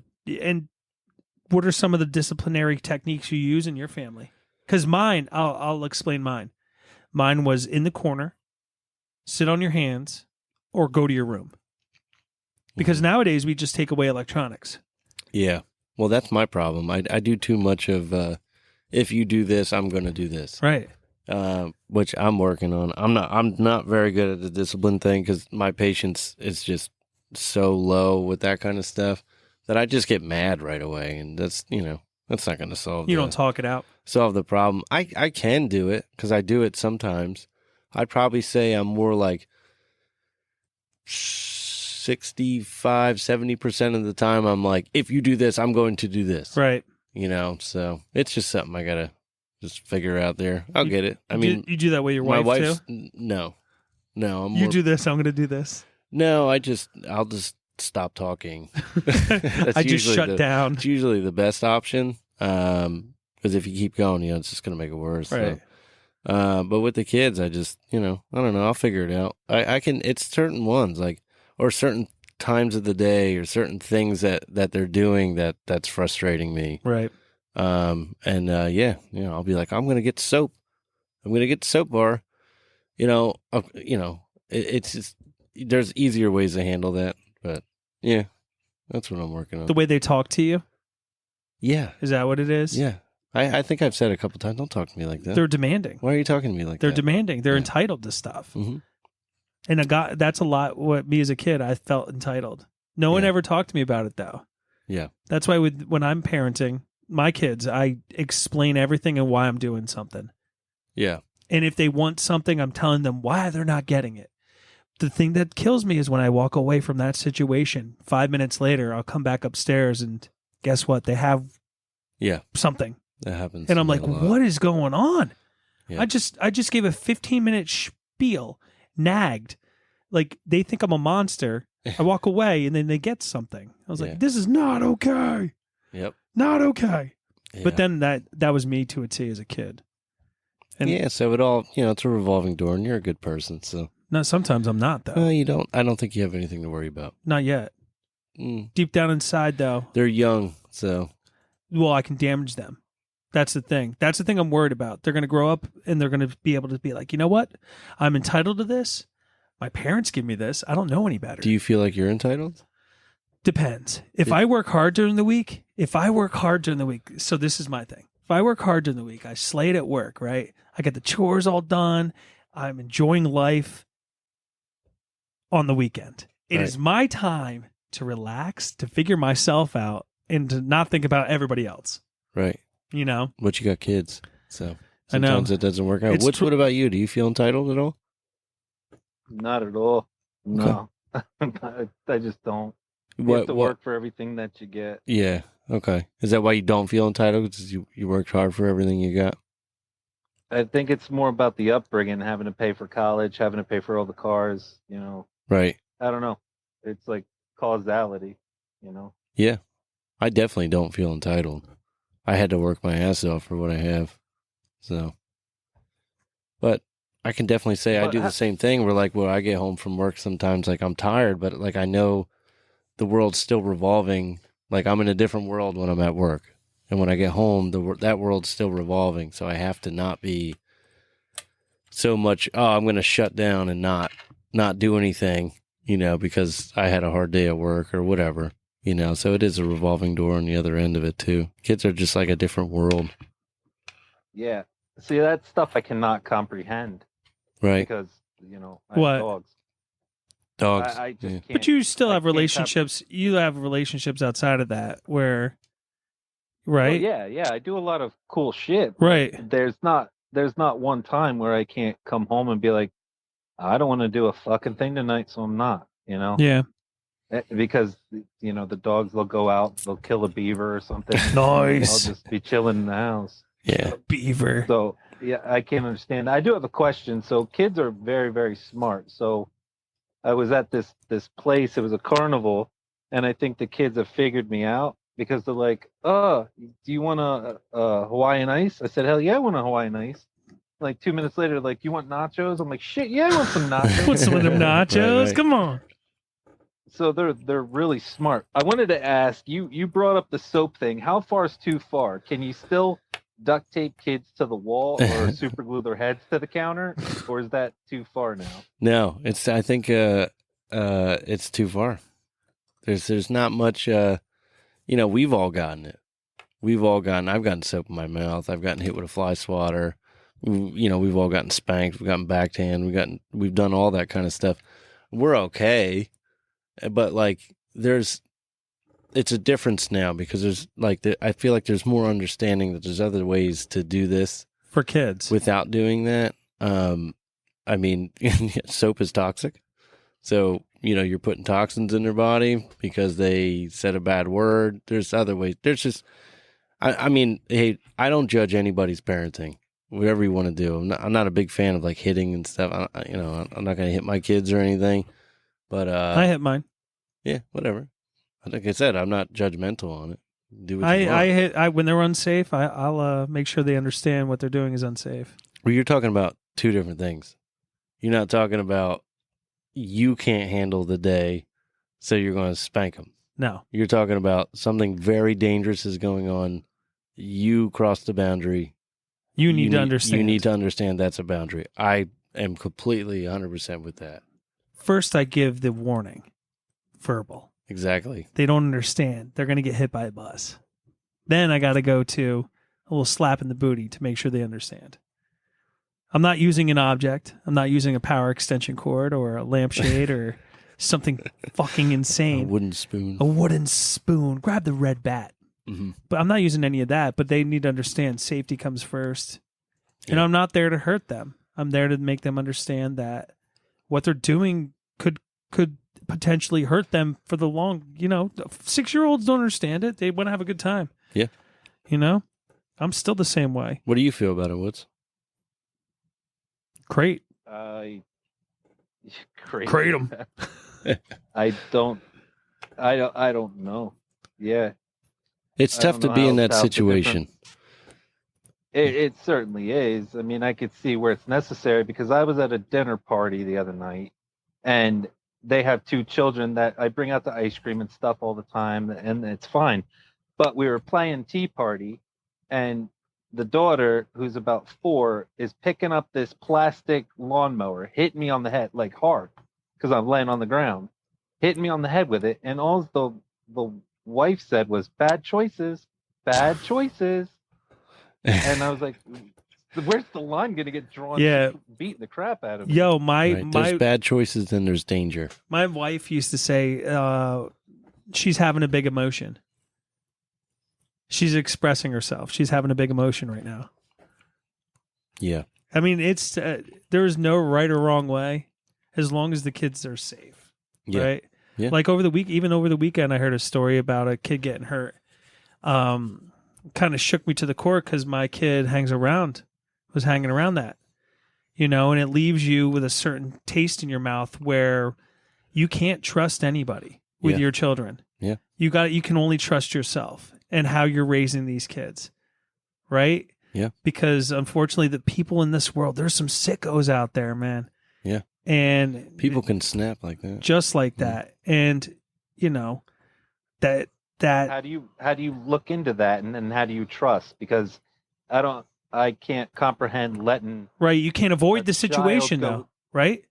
Speaker 3: are some of the disciplinary techniques you use in your family? Because mine, I'll explain mine. Mine was in the corner, sit on your hands, or go to your room. Because nowadays we just take away electronics. Yeah.
Speaker 2: Well, that's my problem. I do too much of, if you do this, I'm going to do this.
Speaker 3: Right.
Speaker 2: Which I'm working on. I'm not very good at the discipline thing because my patience is just so low with that kind of stuff that I just get mad right away. And that's not going to solve
Speaker 3: You don't talk it out.
Speaker 2: Solve the problem. I can do it because I do it sometimes. I'd probably say I'm more like 65, 70% of the time I'm like, if you do this, I'm going to do this.
Speaker 3: Right.
Speaker 2: So it's just something I got to just figure out there. I'll get it. I mean,
Speaker 3: you do that with your wife
Speaker 2: my wife's,
Speaker 3: too?
Speaker 2: No.
Speaker 3: You do this, I'm going to do this.
Speaker 2: No, I'll just stop talking. That's
Speaker 3: I just
Speaker 2: usually
Speaker 3: shut down.
Speaker 2: It's usually the best option. Because if you keep going, it's just going to make it worse.
Speaker 3: Right.
Speaker 2: So. But with the kids, I just, I don't know. I'll figure it out. I can, it's certain ones or certain times of the day or certain things that they're doing that's frustrating me.
Speaker 3: Right.
Speaker 2: I'll be like, I'm going to get soap. I'm going to get the soap bar. It's just, there's easier ways to handle that. But yeah, that's what I'm working on.
Speaker 3: The way they talk to you?
Speaker 2: Yeah.
Speaker 3: Is that what it is?
Speaker 2: Yeah. I think I've said a couple times, don't talk to me like that.
Speaker 3: They're demanding.
Speaker 2: Why are you talking to me like
Speaker 3: They're
Speaker 2: that?
Speaker 3: demanding. They're entitled to stuff.
Speaker 2: Mm-hmm.
Speaker 3: And that's a lot what me as a kid, I felt entitled. No one ever talked to me about it, though.
Speaker 2: Yeah.
Speaker 3: That's why when I'm parenting my kids, I explain everything and why I'm doing something.
Speaker 2: Yeah.
Speaker 3: And if they want something, I'm telling them why they're not getting it. The thing that kills me is when I walk away from that situation. 5 minutes later, I'll come back upstairs and guess what? They have something.
Speaker 2: That happens.
Speaker 3: And I'm like, what is going on?
Speaker 2: Yeah.
Speaker 3: I just gave a 15-minute spiel, nagged. Like, they think I'm a monster. I walk away and then they get something. I was like, this is not okay.
Speaker 2: Yep.
Speaker 3: Not okay.
Speaker 2: Yeah.
Speaker 3: But then that was me to a T as a kid. And
Speaker 2: so it all, it's a revolving door and you're a good person. So
Speaker 3: no, sometimes I'm not, though.
Speaker 2: I don't think you have anything to worry about.
Speaker 3: Not yet. Deep down inside, though.
Speaker 2: They're young, so.
Speaker 3: Well, I can damage them. That's the thing. That's the thing I'm worried about. They're going to grow up and they're going to be able to be like, you know what? I'm entitled to this. My parents give me this. I don't know any better.
Speaker 2: Do you feel like you're entitled?
Speaker 3: Depends. If I work hard during the week, so this is my thing. If I work hard during the week, I slay it at work, right? I get the chores all done. I'm enjoying life on the weekend. It is my time to relax, to figure myself out, and to not think about everybody else.
Speaker 2: Right.
Speaker 3: But
Speaker 2: you got kids, so
Speaker 3: I know.
Speaker 2: sometimes it doesn't work out. What about you? Do you feel entitled at all?
Speaker 4: Not at all. No. I just don't. You have to work for everything that you get.
Speaker 2: Yeah. Okay. Is that why you don't feel entitled? Because you worked hard for everything you got?
Speaker 4: I think it's more about the upbringing, having to pay for college, having to pay for all the cars,
Speaker 2: Right.
Speaker 4: I don't know. It's like causality,
Speaker 2: Yeah. I definitely don't feel entitled. I had to work my ass off for what I have. So. But I can definitely say I do the same thing where I get home from work sometimes, I'm tired, but I know the world's still revolving. I'm in a different world when I'm at work. And when I get home, that world's still revolving. So I have to not be so much, I'm going to shut down and not do anything, because I had a hard day at work or whatever, so it is a revolving door on the other end of it too. Kids are just like a different world.
Speaker 4: Yeah. See, that stuff I cannot comprehend.
Speaker 2: Right.
Speaker 4: Because, I have dogs.
Speaker 2: Dogs.
Speaker 4: I just can't.
Speaker 3: But you still have relationships. You have relationships outside of that where, right?
Speaker 4: Well, yeah. I do a lot of cool shit.
Speaker 3: Right.
Speaker 4: There's not one time where I can't come home and be like, I don't want to do a fucking thing tonight, so I'm not,
Speaker 3: Yeah.
Speaker 4: Because, the dogs, they'll go out, they'll kill a beaver or something.
Speaker 3: Nice.
Speaker 4: I'll just be chilling in the house.
Speaker 2: Yeah.
Speaker 3: Beaver.
Speaker 4: So, yeah, I can't understand. I do have a question. So kids are very, very smart. So I was at this place. It was a carnival, and I think the kids have figured me out because they're like, "Oh, do you want a Hawaiian ice?" I said, "Hell yeah, I want a Hawaiian ice." Like 2 minutes later, like, "You want nachos?" I'm like, "Shit, yeah, I want some nachos."
Speaker 3: Want some of them nachos?
Speaker 2: Right.
Speaker 3: Come on.
Speaker 4: So they're really smart. I wanted to ask you. You brought up the soap thing. How far is too far? Can you still duct tape kids to the wall or super glue their heads to the counter, or is that too far now?
Speaker 2: No, I think it's too far. There's not much. We've all gotten it. I've gotten soap in my mouth. I've gotten hit with a fly swatter. We've all gotten spanked. We've gotten backhand. We've done all that kind of stuff. We're okay, but it's a difference now because there's I feel like there's more understanding that there's other ways to do this
Speaker 3: for kids
Speaker 2: without doing that. Soap is toxic. So, you're putting toxins in their body because they said a bad word. There's other ways. There's just, hey, I don't judge anybody's parenting, whatever you want to do. I'm not a big fan of hitting and stuff. I'm not going to hit my kids or anything. But
Speaker 3: I hit mine.
Speaker 2: yeah, whatever. Like I said, I'm not judgmental on it. Do what you want.
Speaker 3: I when they're unsafe, I'll make sure they understand what they're doing is unsafe.
Speaker 2: Well, you're talking about two different things. You're not talking about you can't handle the day, so you're going to spank them.
Speaker 3: No.
Speaker 2: You're talking about something very dangerous is going on. You crossed the boundary.
Speaker 3: You need to understand.
Speaker 2: You need to understand that's a boundary. I am completely 100% with that.
Speaker 3: First, I give the warning, verbal.
Speaker 2: Exactly.
Speaker 3: They don't understand. They're going to get hit by a bus. Then I got to go to a little slap in the booty to make sure they understand. I'm not using an object. I'm not using a power extension cord or a lampshade or something fucking insane.
Speaker 2: A wooden spoon.
Speaker 3: A wooden spoon. Grab the red bat.
Speaker 2: Mm-hmm.
Speaker 3: But I'm not using any of that. But they need to understand safety comes first. And I'm not there to hurt them. I'm there to make them understand that what they're doing could potentially hurt them for the long, 6-year-olds don't understand it. They want to have a good time.
Speaker 2: Yeah.
Speaker 3: I'm still the same way.
Speaker 2: What do you feel about it, Woods?
Speaker 3: Great.
Speaker 4: Crate them. I don't know. Yeah.
Speaker 2: It's tough to be in that situation.
Speaker 4: It certainly is. I mean, I could see where it's necessary because I was at a dinner party the other night and they have 2 children that I bring out the ice cream and stuff all the time and it's fine. But we were playing Tea Party and the daughter, who's about 4, is picking up this plastic lawnmower, hitting me on the head, like hard, because I'm laying on the ground, hitting me on the head with it. And all the wife said was, bad choices. And I was like, where's the line going to get drawn?
Speaker 3: Yeah.
Speaker 4: Beating the crap out of me.
Speaker 3: Yo,
Speaker 2: there's bad choices and there's danger.
Speaker 3: My wife used to say she's having a big emotion. She's expressing herself. She's having a big emotion right now.
Speaker 2: Yeah.
Speaker 3: I mean, it's there's no right or wrong way as long as the kids are safe.
Speaker 2: Yeah.
Speaker 3: Right?
Speaker 2: Yeah.
Speaker 3: Like over the weekend, I heard a story about a kid getting hurt. Kind of shook me to the core because my kid was hanging around that, and it leaves you with a certain taste in your mouth where you can't trust anybody with your children.
Speaker 2: Yeah.
Speaker 3: You can only trust yourself and how you're raising these kids. Right?
Speaker 2: Yeah. Because
Speaker 3: unfortunately the people in this world, there's some sickos out there, man.
Speaker 2: Yeah.
Speaker 3: And
Speaker 2: people can snap like that.
Speaker 3: Just like that. And that
Speaker 4: how do you look into that and how do you trust? Because I can't comprehend letting
Speaker 3: right. You can't avoid the situation though, right?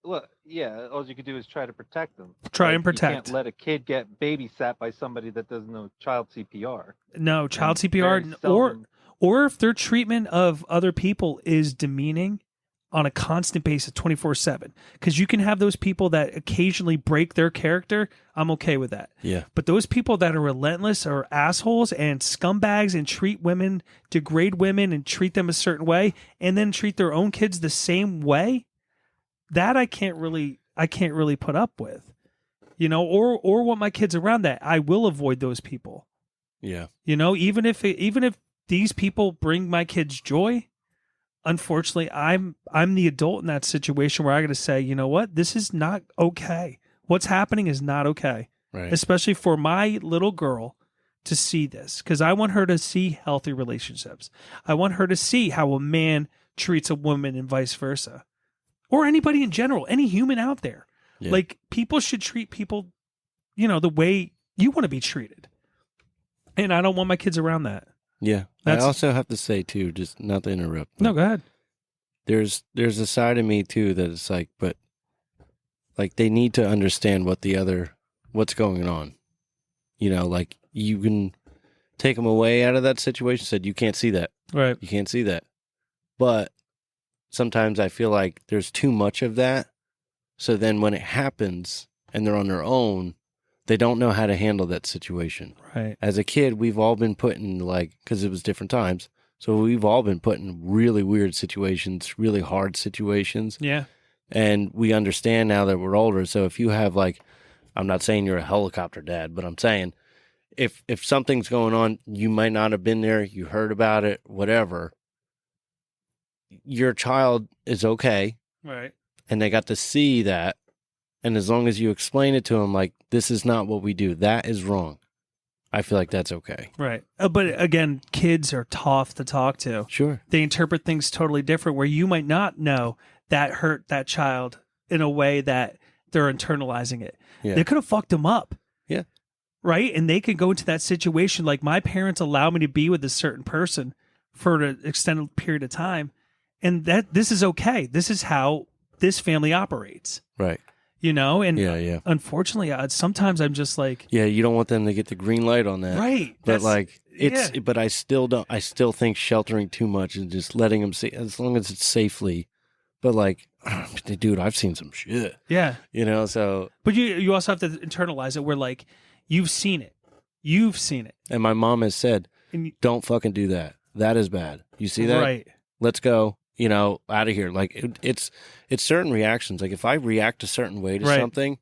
Speaker 4: Well, yeah. All you could do is try to protect them.
Speaker 3: And protect.
Speaker 4: You can't let a kid get babysat by somebody that doesn't know child CPR.
Speaker 3: No, child CPR, or if their treatment of other people is demeaning on a constant basis, 24/7. Because you can have those people that occasionally break their character. I'm okay with that.
Speaker 2: Yeah.
Speaker 3: But those people that are relentless or assholes and scumbags and treat women, degrade women and treat them a certain way, and then treat their own kids the same way, that I can't really put up with. Or want my kids around that. I will avoid those people.
Speaker 2: Yeah.
Speaker 3: Even if these people bring my kids joy, unfortunately, I'm the adult in that situation where I got to say, you know what? This is not okay. What's happening is not okay.
Speaker 2: Right.
Speaker 3: Especially for my little girl to see this, because I want her to see healthy relationships. I want her to see how a man treats a woman and vice versa, or anybody in general, any human out there. Yeah. Like people should treat people, the way you want to be treated. And I don't want my kids around that.
Speaker 2: Yeah. I also have to say too, just not to interrupt.
Speaker 3: No, go ahead.
Speaker 2: There's a side of me too that it's like, but like they need to understand what's going on. Like you can take them away out of that situation. Said you can't see that.
Speaker 3: Right.
Speaker 2: You can't see that. But sometimes I feel like there's too much of that. So then when it happens and they're on their own, they don't know how to handle that situation.
Speaker 3: Right.
Speaker 2: As a kid, we've all been put in because it was different times. So we've all been put in really weird situations, really hard situations.
Speaker 3: Yeah.
Speaker 2: And we understand now that we're older. So if you have I'm not saying you're a helicopter dad, but I'm saying if something's going on, you might not have been there. You heard about it, whatever. Your child is okay.
Speaker 3: Right.
Speaker 2: And they got to see that. And as long as you explain it to them, like, this is not what we do, that is wrong, I feel like that's okay.
Speaker 3: Right. But again, kids are tough to talk to.
Speaker 2: Sure.
Speaker 3: They interpret things totally different where you might not know that hurt that child in a way that they're internalizing it.
Speaker 2: Yeah.
Speaker 3: They could have fucked them up.
Speaker 2: Yeah.
Speaker 3: Right? And they could go into that situation like my parents allow me to be with a certain person for an extended period of time. And that this is okay. This is how this family operates.
Speaker 2: Right.
Speaker 3: You know? And
Speaker 2: Yeah.
Speaker 3: unfortunately, sometimes I'm just like,
Speaker 2: Yeah, you don't want them to get the green light on that.
Speaker 3: right.
Speaker 2: But like
Speaker 3: yeah.
Speaker 2: but I still think sheltering too much and just letting them see, as long as it's safely. But like, dude, I've seen some shit.
Speaker 3: Yeah.
Speaker 2: You know, so.
Speaker 3: But you also have to internalize it where like you've seen it. You've seen it.
Speaker 2: And my mom has said, don't fucking do that. That is bad. You see that?
Speaker 3: Right.
Speaker 2: Let's go, you know, out of here. Like it's certain reactions. Like if I react a certain way to
Speaker 3: Right.
Speaker 2: something,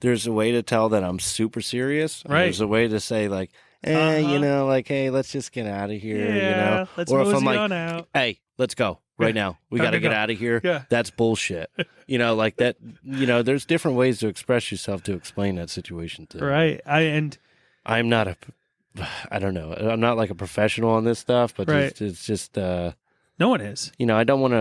Speaker 2: there's a way to tell that I'm super serious.
Speaker 3: Right.
Speaker 2: There's a way to say like, you know, like, hey, let's just get out of here.
Speaker 3: Yeah,
Speaker 2: you know,
Speaker 3: let's
Speaker 2: or if I'm
Speaker 3: mosey
Speaker 2: like,
Speaker 3: on out.
Speaker 2: hey, let's go right now. We got to get out of here.
Speaker 3: Yeah.
Speaker 2: That's bullshit. You know, like that. You know, there's different ways to express yourself to explain that situation to.
Speaker 3: Right.
Speaker 2: I'm not I don't know. I'm not like a professional on this stuff, but
Speaker 3: Right.
Speaker 2: it's just,
Speaker 3: no one is.
Speaker 2: you know, I don't want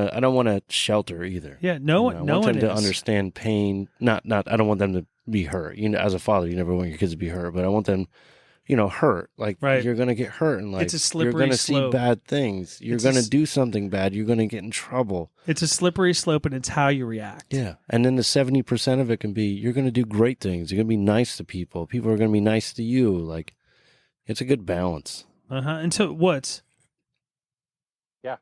Speaker 2: to shelter either.
Speaker 3: Yeah. No one.
Speaker 2: You know, I
Speaker 3: No
Speaker 2: want
Speaker 3: one
Speaker 2: them to
Speaker 3: is.
Speaker 2: understand pain. Not. I don't want them to be hurt. You know, as a father, you never want your kids to be hurt, but I want them, you know, hurt. Like
Speaker 3: Right.
Speaker 2: you're going to get hurt in life.
Speaker 3: It's a slippery
Speaker 2: You're going to
Speaker 3: slope.
Speaker 2: see bad things. You're
Speaker 3: It's
Speaker 2: going to do something bad. You're going to get in trouble.
Speaker 3: It's a slippery slope, and it's how you react.
Speaker 2: Yeah. And then the 70% of it can be, you're going to do great things. You're going to be nice to people. People are going to be nice to you. Like, it's a good balance.
Speaker 3: And so what?
Speaker 4: Yeah.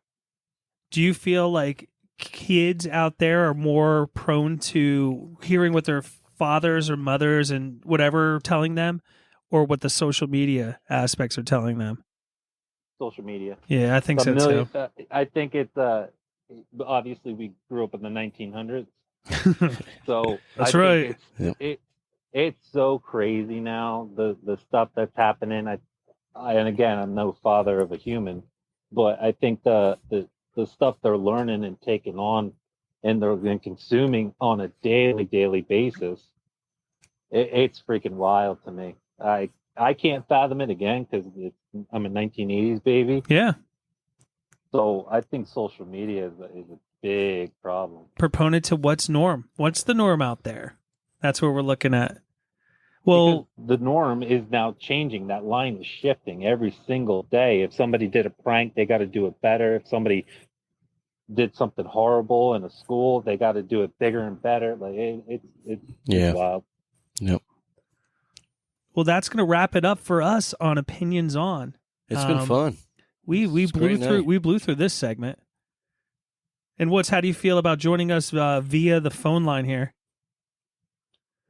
Speaker 3: Do you feel like kids out there are more prone to hearing what their fathers or mothers and whatever are telling them, or what the social media aspects are telling them?
Speaker 4: Social media.
Speaker 3: Yeah, I think so too.
Speaker 4: I think it's obviously we grew up in the 1900s, so
Speaker 3: That's
Speaker 4: I
Speaker 3: right.
Speaker 4: think it's so crazy now, the stuff that's happening. And again, I'm no father of a human, but I think the stuff they're learning and taking on, and they're consuming on a daily basis, it's freaking wild to me. I can't fathom it again because I'm a 1980s baby.
Speaker 3: Yeah.
Speaker 4: So I think social media is a big problem.
Speaker 3: Proponent to what's norm. What's the norm out there? That's what we're looking at. Well,
Speaker 4: because the norm is now changing. That line is shifting every single day. If somebody did a prank, they got to do it better. If somebody did something horrible in a school, they got to do it bigger and better. Like it's wild.
Speaker 2: Yep.
Speaker 3: well, that's going to wrap it up for us on Opinions On.
Speaker 2: It's been fun.
Speaker 3: We blew through this segment. And how do you feel about joining us via the phone line here?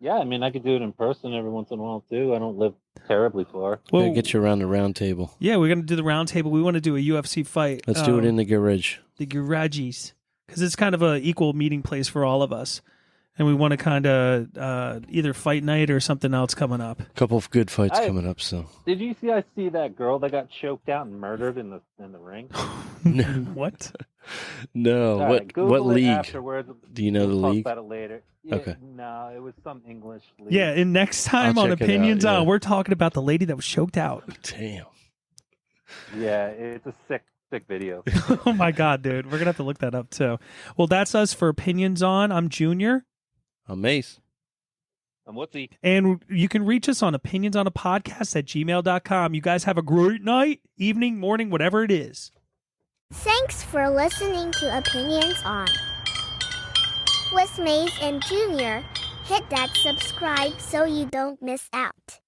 Speaker 4: Yeah, I mean, I could do it in person every once in a while, too. I don't live terribly far.
Speaker 2: Well, gotta get you around the round table.
Speaker 3: Yeah, we're going to do the round table. We want to do a UFC fight.
Speaker 2: Let's do it in the garage.
Speaker 3: The garages. Because it's kind of an equal meeting place for all of us. And we want to kind of either fight night or something else coming up.
Speaker 2: A couple of good fights coming up, so.
Speaker 4: Did you see that girl that got choked out and murdered in the ring?
Speaker 2: No.
Speaker 3: What?
Speaker 2: No.
Speaker 4: All right,
Speaker 2: What league?
Speaker 4: Afterwards.
Speaker 2: Do you know the
Speaker 4: We'll
Speaker 2: league?
Speaker 4: talk about it later. Yeah,
Speaker 2: Okay.
Speaker 4: No, it was some English league.
Speaker 3: Yeah, and next time
Speaker 2: I'll
Speaker 3: on
Speaker 2: check it
Speaker 3: Opinions
Speaker 2: out, yeah.
Speaker 3: On, we're talking about the lady that was choked out.
Speaker 2: Damn.
Speaker 4: Yeah, it's a sick video.
Speaker 3: Oh my God, dude. We're going to have to look that up too. Well, that's us for Opinions On. I'm Junior.
Speaker 2: I'm Mase.
Speaker 4: I'm Wootsie.
Speaker 3: And you can reach us on opinionsonapodcast@gmail.com. You guys have a great night, evening, morning, whatever it is.
Speaker 1: Thanks for listening to Opinions On with Mase and Junior. Hit that subscribe so you don't miss out.